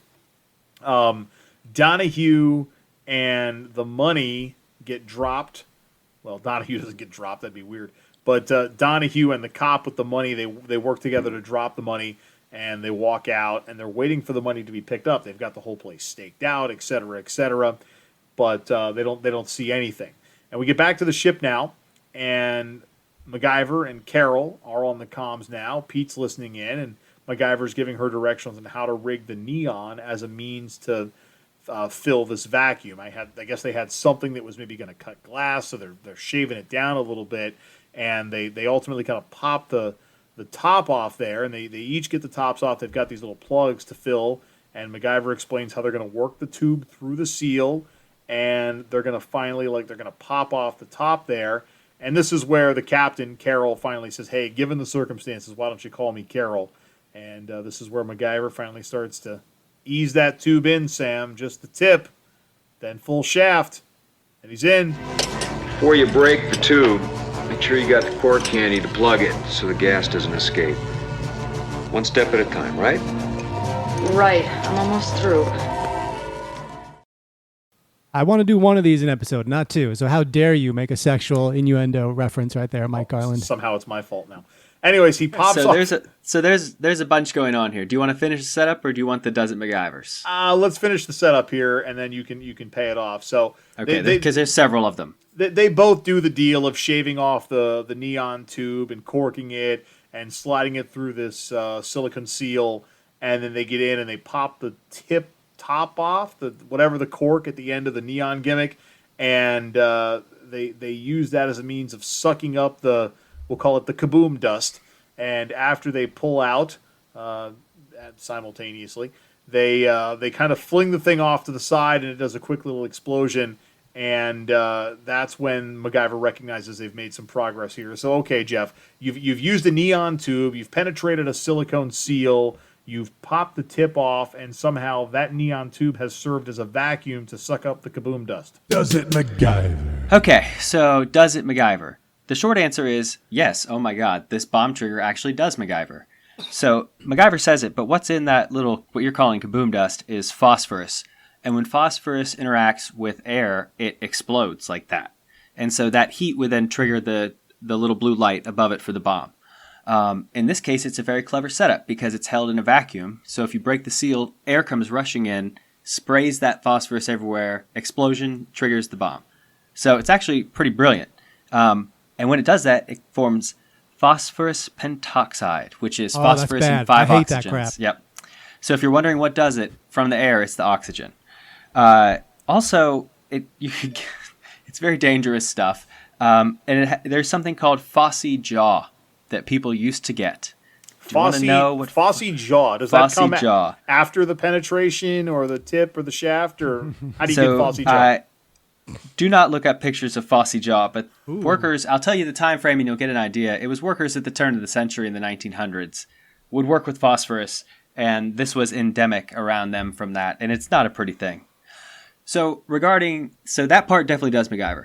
Donahue and the money get dropped. Well, Donahue doesn't get dropped. That'd be weird. But Donahue and the cop with the money, they work together to drop the money, and they walk out, and they're waiting for the money to be picked up. They've got the whole place staked out, et cetera, but they don't see anything. And we get back to the ship now, and MacGyver and Carol are on the comms now. Pete's listening in, and MacGyver's giving her directions on how to rig the neon as a means to fill this vacuum. I guess they had something that was maybe going to cut glass, so they're shaving it down a little bit, and they ultimately kind of pop the top off there, and they each get the tops off. They've got these little plugs to fill, and MacGyver explains how they're going to work the tube through the seal, and they're going to finally, they're going to pop off the top there. And this is where the captain, Carol, finally says, hey, given the circumstances, why don't you call me Carol? And this is where MacGyver finally starts to ease that tube in, Sam. Just the tip, then full shaft, and he's in. Before you break the tube, make sure you got the cork handy to plug it so the gas doesn't escape. One step at a time, right? Right. I'm almost through. I want to do one of these an episode, not two. So how dare you make a sexual innuendo reference right there, Mike Garland? Somehow it's my fault now. Anyways, he pops off. There's a bunch going on here. Do you want to finish the setup, or do you want the Does It MacGyvers? Let's finish the setup here, and then you can pay it off. So okay, because there's several of them. They both do the deal of shaving off the neon tube and corking it and sliding it through this silicone seal, and then they get in and they pop the top off, whatever the cork at the end of the neon gimmick, and they use that as a means of sucking up we'll call it the kaboom dust. And after they pull out simultaneously, they kind of fling the thing off to the side, and it does a quick little explosion. And that's when MacGyver recognizes they've made some progress here. So, okay, Jeff, you've used a neon tube, you've penetrated a silicone seal, you've popped the tip off, and somehow that neon tube has served as a vacuum to suck up the kaboom dust. Does it MacGyver? Okay, so Does It MacGyver? The short answer is yes. Oh my God, this bomb trigger actually does MacGyver. So MacGyver says it, but what's in that little, what you're calling kaboom dust, is phosphorus. And when phosphorus interacts with air, it explodes like that. And so that heat would then trigger the little blue light above it for the bomb. In this case, it's a very clever setup because it's held in a vacuum. So if you break the seal, air comes rushing in, sprays that phosphorus everywhere, explosion triggers the bomb. So it's actually pretty brilliant. And when it does that, it forms phosphorus pentoxide, which is phosphorus and 5 I hate oxygens. that crap. Yep. So if you're wondering what does it from the air, it's the oxygen. Also, it's very dangerous stuff. And there's something called phossy jaw that people used to get. Do you want to know what phossy jaw? Does that come jaw. After the penetration or the tip or the shaft, or how do you get phossy jaw? Do not look up pictures of phossy jaw, but workers, I'll tell you the time frame and you'll get an idea. It was workers at the turn of the century in the 1900s would work with phosphorus, and this was endemic around them from that, and it's not a pretty thing. So that part definitely does MacGyver.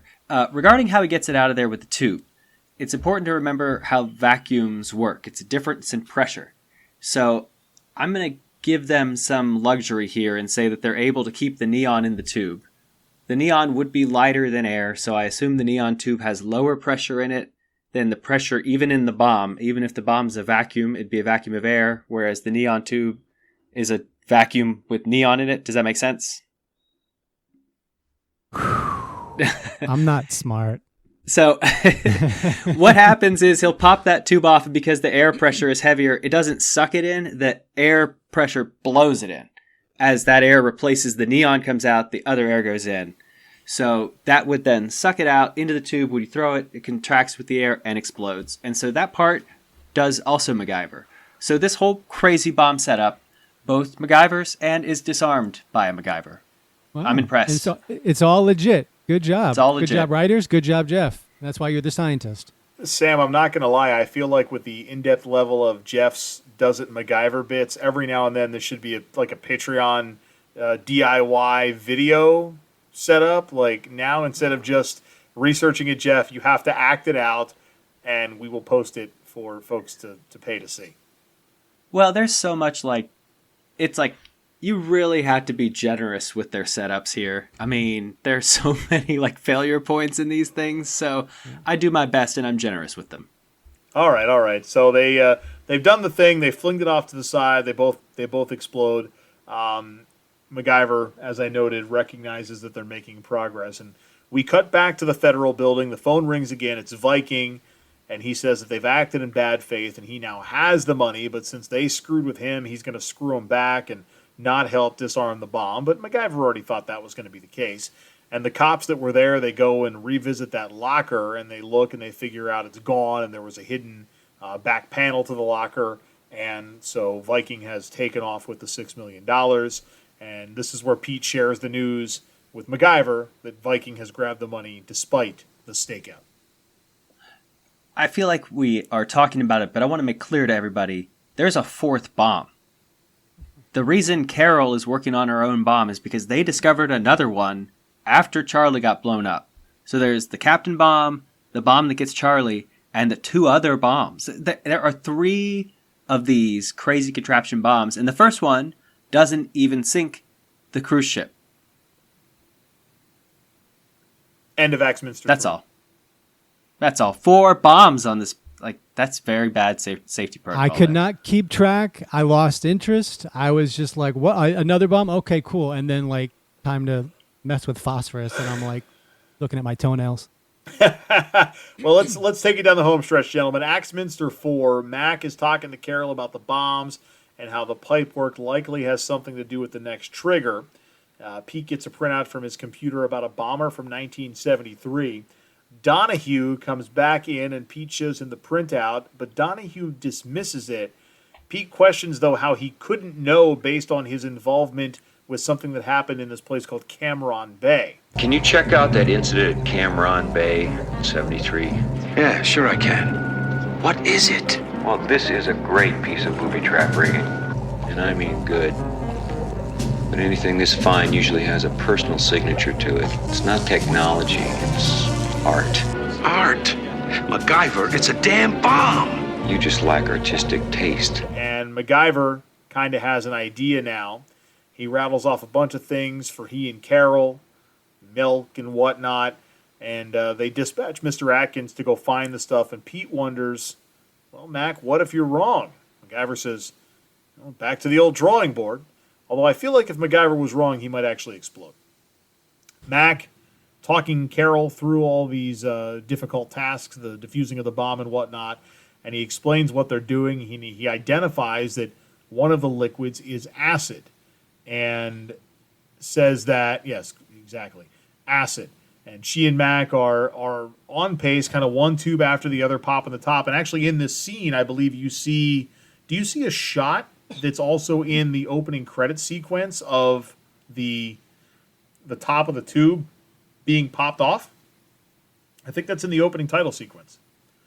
Regarding how he gets it out of there with the tube, it's important to remember how vacuums work. It's a difference in pressure. So I'm going to give them some luxury here and say that they're able to keep the neon in the tube. The neon would be lighter than air, so I assume the neon tube has lower pressure in it than the pressure even in the bomb. Even if the bomb's a vacuum, it'd be a vacuum of air, whereas the neon tube is a vacuum with neon in it. Does that make sense? I'm not smart. So what happens is he'll pop that tube off, and because the air pressure is heavier, it doesn't suck it in. The air pressure blows it in. As that air replaces the neon comes out, the other air goes in. So that would then suck it out into the tube. When you throw it, it contracts with the air and explodes. And so that part does also MacGyver. So this whole crazy bomb setup both MacGyvers and is disarmed by a MacGyver. Wow. I'm impressed. It's all legit. Good job. It's all legit. Good job, writers. Good job, Jeff. That's why you're the scientist. Sam, I'm not going to lie. I feel like with the in-depth level of Jeff's Does It MacGyver bits, every now and then there should be a Patreon DIY video set up. Like now, instead of just researching it, Jeff, you have to act it out, and we will post it for folks to pay to see. Well, there's so much it's like you really had to be generous with their setups here. I mean, there's so many failure points in these things, so I do my best and I'm generous with them. All right. So they've done the thing. They flinged it off to the side. They both explode. MacGyver, as I noted, recognizes that they're making progress, and we cut back to the federal building. The phone rings again. It's Viking, and he says that they've acted in bad faith, and he now has the money. But since they screwed with him, he's going to screw them back and not help disarm the bomb. But MacGyver already thought that was going to be the case. And the cops that were there, they go and revisit that locker, and they look and they figure out it's gone, and there was a hidden back panel to the locker. And so Viking has taken off with the $6 million. And this is where Pete shares the news with MacGyver that Viking has grabbed the money despite the stakeout. I feel like we are talking about it, but I want to make clear to everybody, there's a fourth bomb. The reason Carol is working on her own bomb is because they discovered another one after Charlie got blown up. So there's the Captain bomb, the bomb that gets Charlie, and the 2 other bombs. There are 3 of these crazy contraption bombs, and the first one doesn't even sink the cruise ship. End of Axminster. That's all. 4 bombs on this. That's very bad safety protocol. I could not keep track. I lost interest. I was just like, what? Another bomb? Okay, cool. And then time to mess with phosphorus, and I'm looking at my toenails. Well, let's take it down the home stretch, gentlemen. Axminster 4. Mac is talking to Carol about the bombs and how the pipework likely has something to do with the next trigger. Pete gets a printout from his computer about a bomber from 1973. Donahue comes back in, and Pete shows him the printout, but Donahue dismisses it. Pete questions, though, how he couldn't know based on his involvement with something that happened in this place called Cameron Bay. Can you check out that incident at Cameron Bay, 73? Yeah, sure I can. What is it? Well, this is a great piece of booby trap rigging, and I mean good. But anything this fine usually has a personal signature to it. It's not technology, it's art. Art? MacGyver, it's a damn bomb. You just lack artistic taste. And MacGyver kind of has an idea now. He rattles off a bunch of things for he and Carol, milk and whatnot, and they dispatch Mr. Atkins to go find the stuff, and Pete wonders, well, Mac, what if you're wrong? MacGyver says, well, back to the old drawing board, although I feel like if MacGyver was wrong, he might actually explode. Mac, talking Carol through all these difficult tasks, the defusing of the bomb and whatnot, and he explains what they're doing. He identifies that one of the liquids is acid, and says that, yes, exactly, acid. And she and Mac are on pace, kind of one tube after the other, popping the top. And actually in this scene, I believe do you see a shot that's also in the opening credit sequence of the top of the tube being popped off? I think that's in the opening title sequence.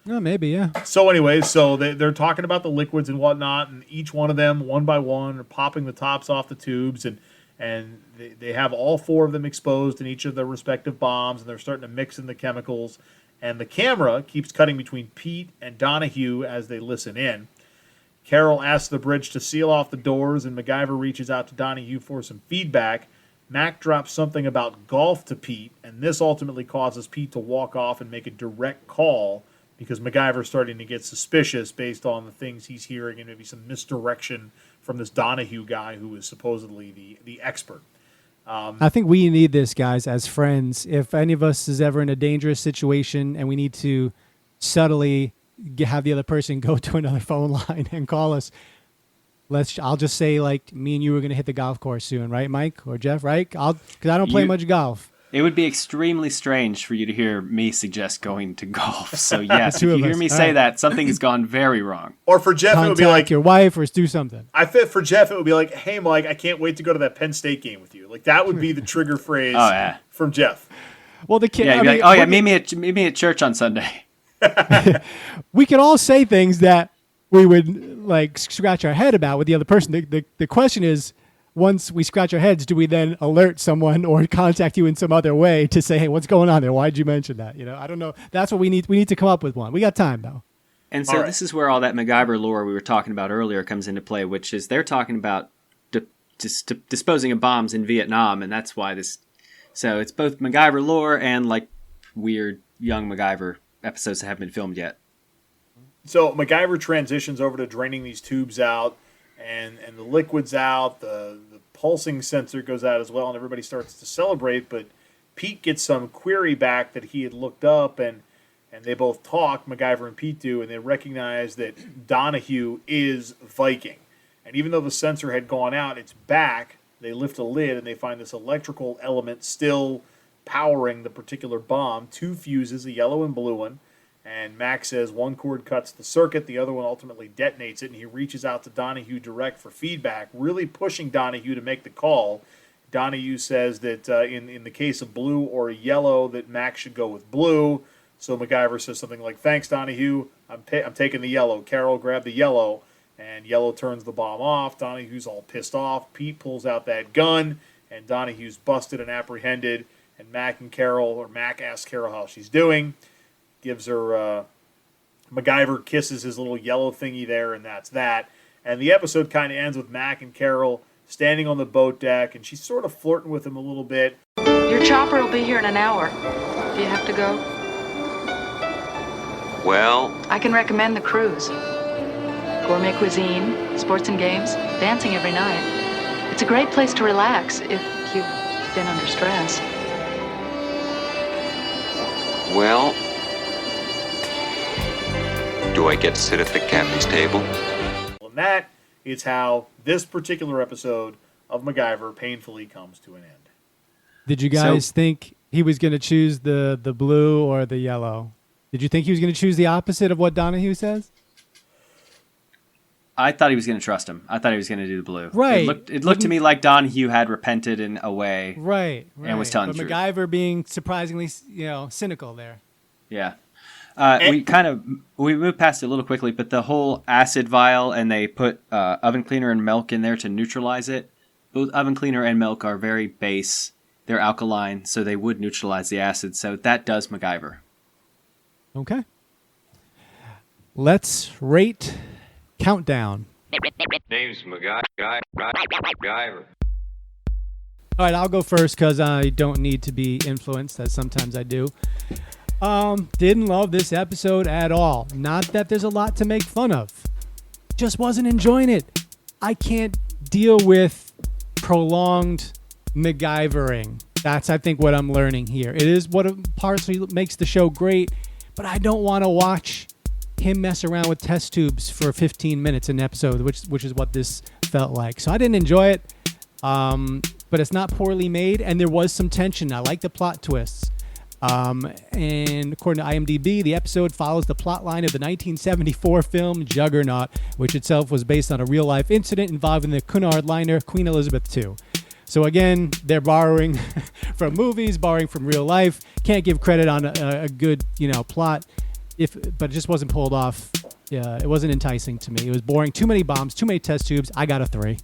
Oh, maybe, yeah. So anyways, they're talking about the liquids and whatnot, and each one of them, one by one, are popping the tops off the tubes, and they have all four of them exposed in each of their respective bombs, and they're starting to mix in the chemicals. And the camera keeps cutting between Pete and Donahue as they listen in. Carol asks the bridge to seal off the doors, and MacGyver reaches out to Donahue for some feedback. Mac drops something about golf to Pete, and this ultimately causes Pete to walk off and make a direct call, because MacGyver's starting to get suspicious based on the things he's hearing and maybe some misdirection from this Donahue guy who is supposedly the expert. I think we need this, guys, as friends. If any of us is ever in a dangerous situation and we need to subtly have the other person go to another phone line and call us, I'll just say, like, me and you are going to hit the golf course soon, right, Mike or Jeff, right? Because I don't play much golf. It would be extremely strange for you to hear me suggest going to golf. So yes, if you hear me say that, something has gone very wrong. Or for Jeff, it would be like your wife, or do something. For Jeff, it would be like, "Hey, Mike, I can't wait to go to that Penn State game with you." Like that would be the trigger phrase from Jeff. Well, the kid. Yeah, meet me at church on Sunday. We could all say things that we would like scratch our head about with the other person. The question is, once we scratch our heads, do we then alert someone or contact you in some other way to say, hey, what's going on there? Why did you mention that? I don't know. That's what we need. We need to come up with one. We got time, though. And so this is where all that MacGyver lore we were talking about earlier comes into play, which is they're talking about disposing of bombs in Vietnam, and that's why this... So it's both MacGyver lore and, like, weird young MacGyver episodes that haven't been filmed yet. So MacGyver transitions over to draining these tubes out, and the liquid's out, the pulsing sensor goes out as well, and everybody starts to celebrate, but Pete gets some query back that he had looked up, and they both talk, MacGyver and Pete do, and they recognize that Donahue is Viking. And even though the sensor had gone out, it's back. They lift a lid, and they find this electrical element still powering the particular bomb, 2 fuses, a yellow and blue one. And Mac says one cord cuts the circuit, the other one ultimately detonates it, and he reaches out to Donahue direct for feedback, really pushing Donahue to make the call. Donahue says that in the case of blue or yellow, that Mac should go with blue. So MacGyver says something like, thanks, Donahue, I'm taking the yellow. Carol, grab the yellow, and yellow turns the bomb off. Donahue's all pissed off. Pete pulls out that gun, and Donahue's busted and apprehended, and Mac asks Carol how she's doing. Gives her, MacGyver kisses his little yellow thingy there, and that's that. And the episode kind of ends with Mac and Carol standing on the boat deck, and she's sort of flirting with him a little bit. Your chopper will be here in an hour. Do you have to go? Well, I can recommend the cruise. Gourmet cuisine, sports and games, dancing every night. It's a great place to relax if you've been under stress. Well, do I get to sit at the captain's table? And that is how this particular episode of MacGyver painfully comes to an end. Did you guys think he was going to choose the blue or the yellow? Did you think he was going to choose the opposite of what Donahue says? I thought he was going to trust him. I thought he was going to do the blue. Right. It looked to me like Donahue had repented in a way. Right. And was telling the truth. MacGyver being surprisingly, cynical there. Yeah. We moved past it a little quickly, but the whole acid vial, and they put oven cleaner and milk in there to neutralize it. Both oven cleaner and milk are very base. They're alkaline, so they would neutralize the acid. So that does MacGyver. Okay. Let's rate countdown. Name's MacGyver. All right, I'll go first because I don't need to be influenced, as sometimes I do. Didn't love this episode at all. Not that there's a lot to make fun of. Just wasn't enjoying it. I can't deal with prolonged MacGyvering. That's, I think, what I'm learning here. It is what partially makes the show great, but I don't want to watch him mess around with test tubes for 15 minutes an episode, which is what this felt like. So I didn't enjoy it. But it's not poorly made, and there was some tension. I like the plot twists. And according to IMDb, the episode follows the plot line of the 1974 film Juggernaut, which itself was based on a real-life incident involving the Cunard liner Queen Elizabeth II. So again, they're borrowing from movies, borrowing from real life. Can't give credit on a good, plot, but it just wasn't pulled off. Yeah, it wasn't enticing to me. It was boring. Too many bombs, too many test tubes. I got a 3.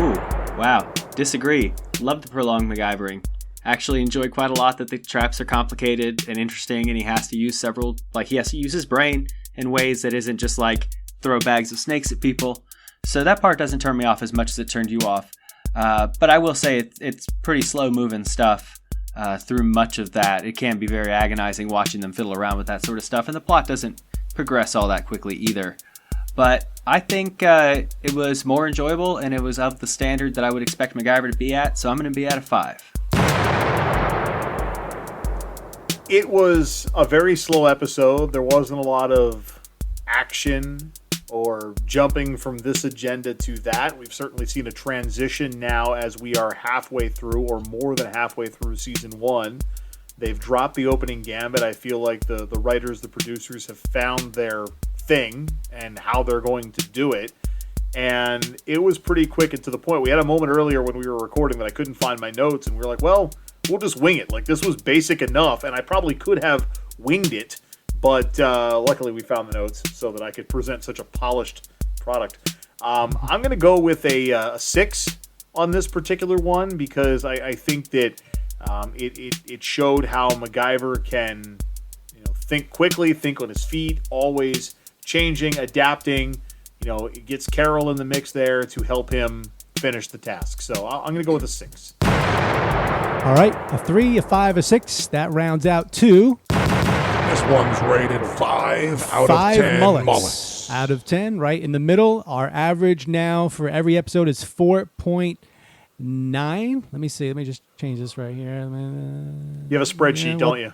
Ooh, wow. Disagree. Love the prolonged MacGyvering. Actually enjoy quite a lot that the traps are complicated and interesting, and he has to use his brain in ways that isn't just like throw bags of snakes at people. So that part doesn't turn me off as much as it turned you off. But I will say it's pretty slow moving stuff through much of that. It can be very agonizing watching them fiddle around with that sort of stuff, and the plot doesn't progress all that quickly either. But I think it was more enjoyable, and it was of the standard that I would expect MacGyver to be at, so I'm going to be at a 5. It was a very slow episode. There wasn't a lot of action or jumping from this agenda to that. We've certainly seen a transition now as we are halfway through, or more than halfway through season 1. They've dropped the opening gambit. I feel like the writers, the producers have found their thing and how they're going to do it. And it was pretty quick and to the point. We had a moment earlier when we were recording that I couldn't find my notes, and we were like, well, we'll just wing it. Like, this was basic enough, and I probably could have winged it, but luckily we found the notes so that I could present such a polished product. I'm going to go with a 6 on this particular one, because I think that it showed how MacGyver can think quickly, think on his feet, always changing, adapting. It gets Carol in the mix there to help him finish the task. So I'm going to go with a 6. All right, a 3, a 5, a 6. That rounds out to... This one's rated 5 out of 10 mullets. Out of 10, right in the middle. Our average now for every episode is 4.9. Let me see. Let me just change this right here. You have a spreadsheet, don't you?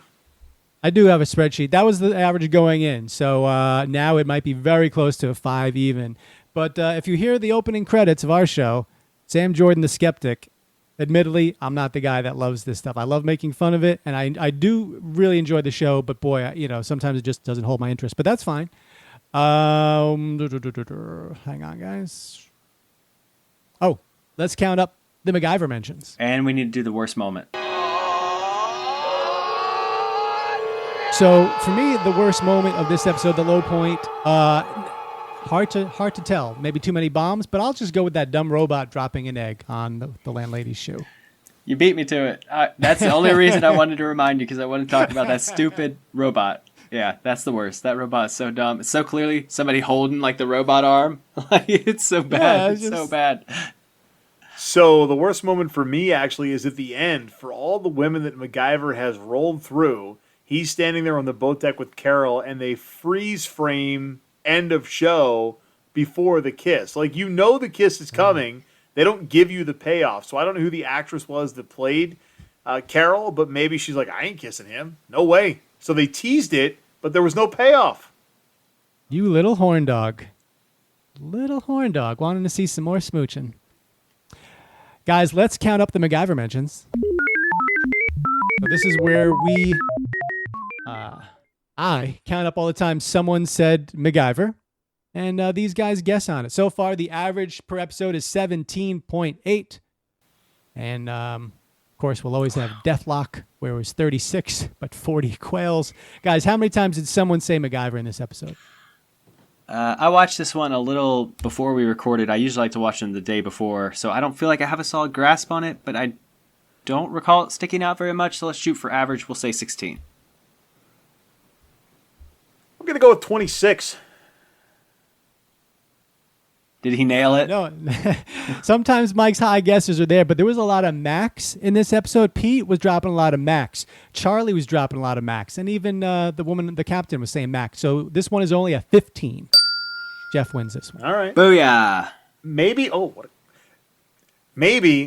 I do have a spreadsheet. That was the average going in. So now it might be very close to a 5 even. But if you hear the opening credits of our show, Sam Jordan the Skeptic, admittedly, I'm not the guy that loves this stuff. I love making fun of it, and I do really enjoy the show, but boy, sometimes it just doesn't hold my interest. But that's fine. Hang on, guys. Oh, let's count up the MacGyver mentions. And we need to do the worst moment. So for me, the worst moment of this episode, the low point, hard to tell. Maybe too many bombs, but I'll just go with that dumb robot dropping an egg on the landlady's shoe. You beat me to it. That's the only reason I wanted to remind you, because I want to talk about that stupid robot. Yeah, that's the worst. That robot is so dumb. It's so clearly somebody holding like the robot arm. It's so bad. Yeah, so bad. So the worst moment for me actually is at the end. For all the women that MacGyver has rolled through, he's standing there on the boat deck with Carol, and they freeze frame end of show before the kiss. Like, the kiss is coming. They don't give you the payoff. So I don't know who the actress was that played Carol, but maybe she's like, I ain't kissing him. No way. So they teased it, but there was no payoff. You little horn dog. Little horn dog wanting to see some more smooching. Guys, let's count up the MacGyver mentions. So this is where I count up all the time someone said MacGyver, and these guys guess on it. So far, the average per episode is 17.8. And, of course, we'll always have Deathlock, where it was 36, but 40 quails. Guys, how many times did someone say MacGyver in this episode? I watched this one a little before we recorded. I usually like to watch them the day before, so I don't feel like I have a solid grasp on it, but I don't recall it sticking out very much, so let's shoot for average. We'll say 16. I'm gonna go with 26. Did he nail it? No. Sometimes Mike's high guesses are there, but there was a lot of Max in this episode. Pete was dropping a lot of Max. Charlie was dropping a lot of Max. And even the captain was saying Max. So this one is only a 15. Jeff wins this one. All right. Booyah. Maybe,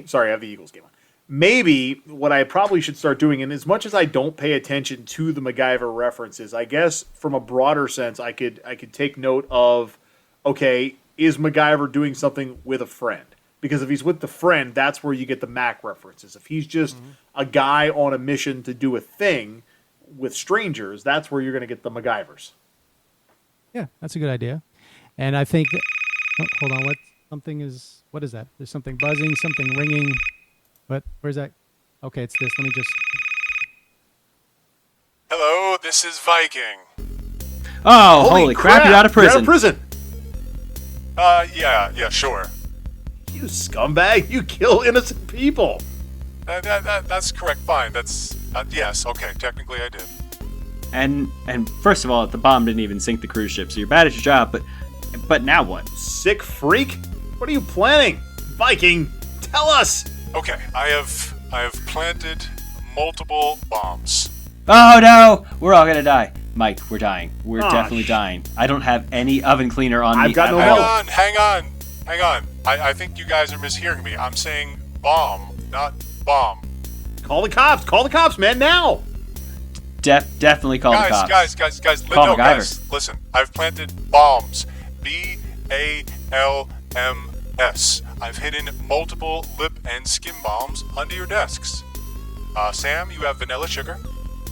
sorry, I have the Eagles game on. Maybe what I probably should start doing, and as much as I don't pay attention to the MacGyver references, I guess from a broader sense, I could take note of, okay, is MacGyver doing something with a friend? Because if he's with the friend, that's where you get the Mac references. If he's just a guy on a mission to do a thing with strangers, that's where you're going to get the MacGyvers. Yeah, that's a good idea. And I think hold on, what is that? There's something buzzing, something ringing. Where's that? Okay, it's this. Let me just. Hello, this is Viking. Oh, holy crap, you're out of prison. You're out of prison. Yeah, sure. You scumbag, you kill innocent people. That's correct, fine. That's, yes, okay, technically I did. And first of all, the bomb didn't even sink the cruise ship, so you're bad at your job, but now what? Sick freak? What are you planning? Viking, tell us! Okay, I have planted multiple bombs. Oh no! We're all gonna die. Mike, we're dying. We're definitely dying. I don't have any oven cleaner on me. I've got no help. Hang on. I think you guys are mishearing me. I'm saying bomb, not bomb. Call the cops, man, now! Definitely call the cops. Guys, Call MacGyver. listen. I've planted bombs. BALMS. I've hidden multiple lip and skin bombs under your desks. Sam, you have vanilla sugar.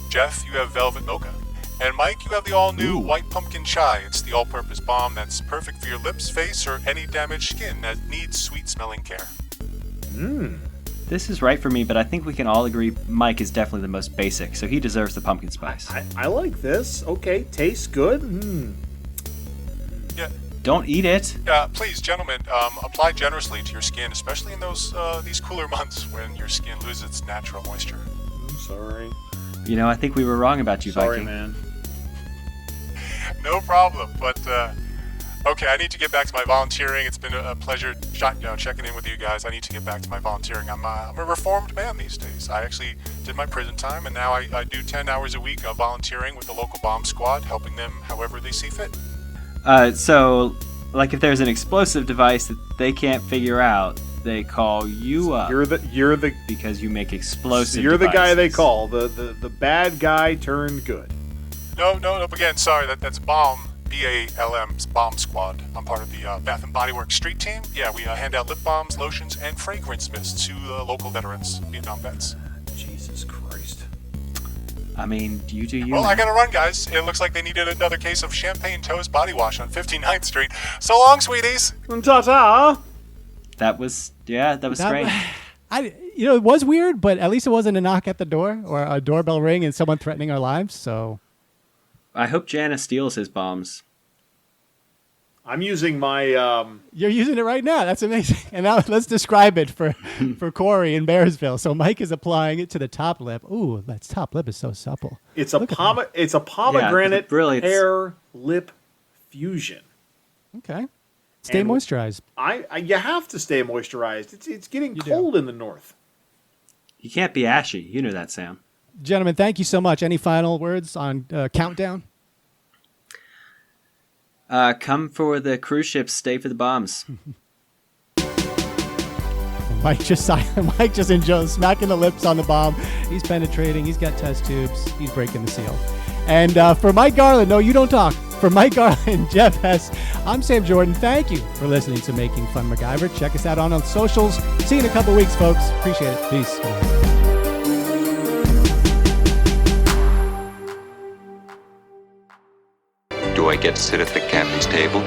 Jeff, you have velvet mocha. And Mike, you have the all-new white pumpkin chai. It's the all-purpose bomb that's perfect for your lips, face, or any damaged skin that needs sweet-smelling care. This is right for me, but I think we can all agree Mike is definitely the most basic, so he deserves the pumpkin spice. I like this. Okay, tastes good. Yeah. Don't eat it. Please, gentlemen, apply generously to your skin, especially in these cooler months when your skin loses its natural moisture. I'm sorry. You know, I think we were wrong about you, Sorry, Viking. man. No problem, but okay, I need to get back to my volunteering. It's been a pleasure checking in with you guys. I need to get back to my volunteering. I'm a reformed man these days. I actually did my prison time, and now I do 10 hours a week of volunteering with the local bomb squad, helping them however they see fit. So, like if there's an explosive device that they can't figure out, they call you up. You're the because you make explosive. You're devices. the guy they call the bad guy turned good. No, again, sorry, that's bomb. BALM's bomb squad. I'm part of the Bath and Body Works street team. Yeah, we hand out lip balms, lotions, and fragrance mists to local veterans, Vietnam vets. Jesus Christ. I mean, you do you. Well, man. I gotta run, guys. It looks like they needed another case of Champagne Toast body wash on 59th Street. So long, sweeties. Ta-ta. That was strange. It was weird, but at least it wasn't a knock at the door or a doorbell ring and someone threatening our lives. So I hope Jana steals his bombs. I'm using my. You're using it right now. That's amazing. And now let's describe it for Corey in Bearsville. So Mike is applying it to the top lip. Ooh, that top lip is so supple. It's a pomegranate hair lip fusion. Okay. Stay moisturized. You have to stay moisturized. It's getting cold in the north. You can't be ashy. You know that, Sam. Gentlemen, thank you so much. Any final words on Countdown? Come for the cruise ships, stay for the bombs. Mike just enjoys smacking the lips on the bomb. He's penetrating. He's got test tubes. He's breaking the seal. And for Mike Garland, no, you don't talk. For Mike Garland, Jeff Hess, I'm Sam Jordan. Thank you for listening to Making Fun MacGyver. Check us out on the socials. See you in a couple weeks, folks. Appreciate it. Peace. Do I get to sit at the captain's table?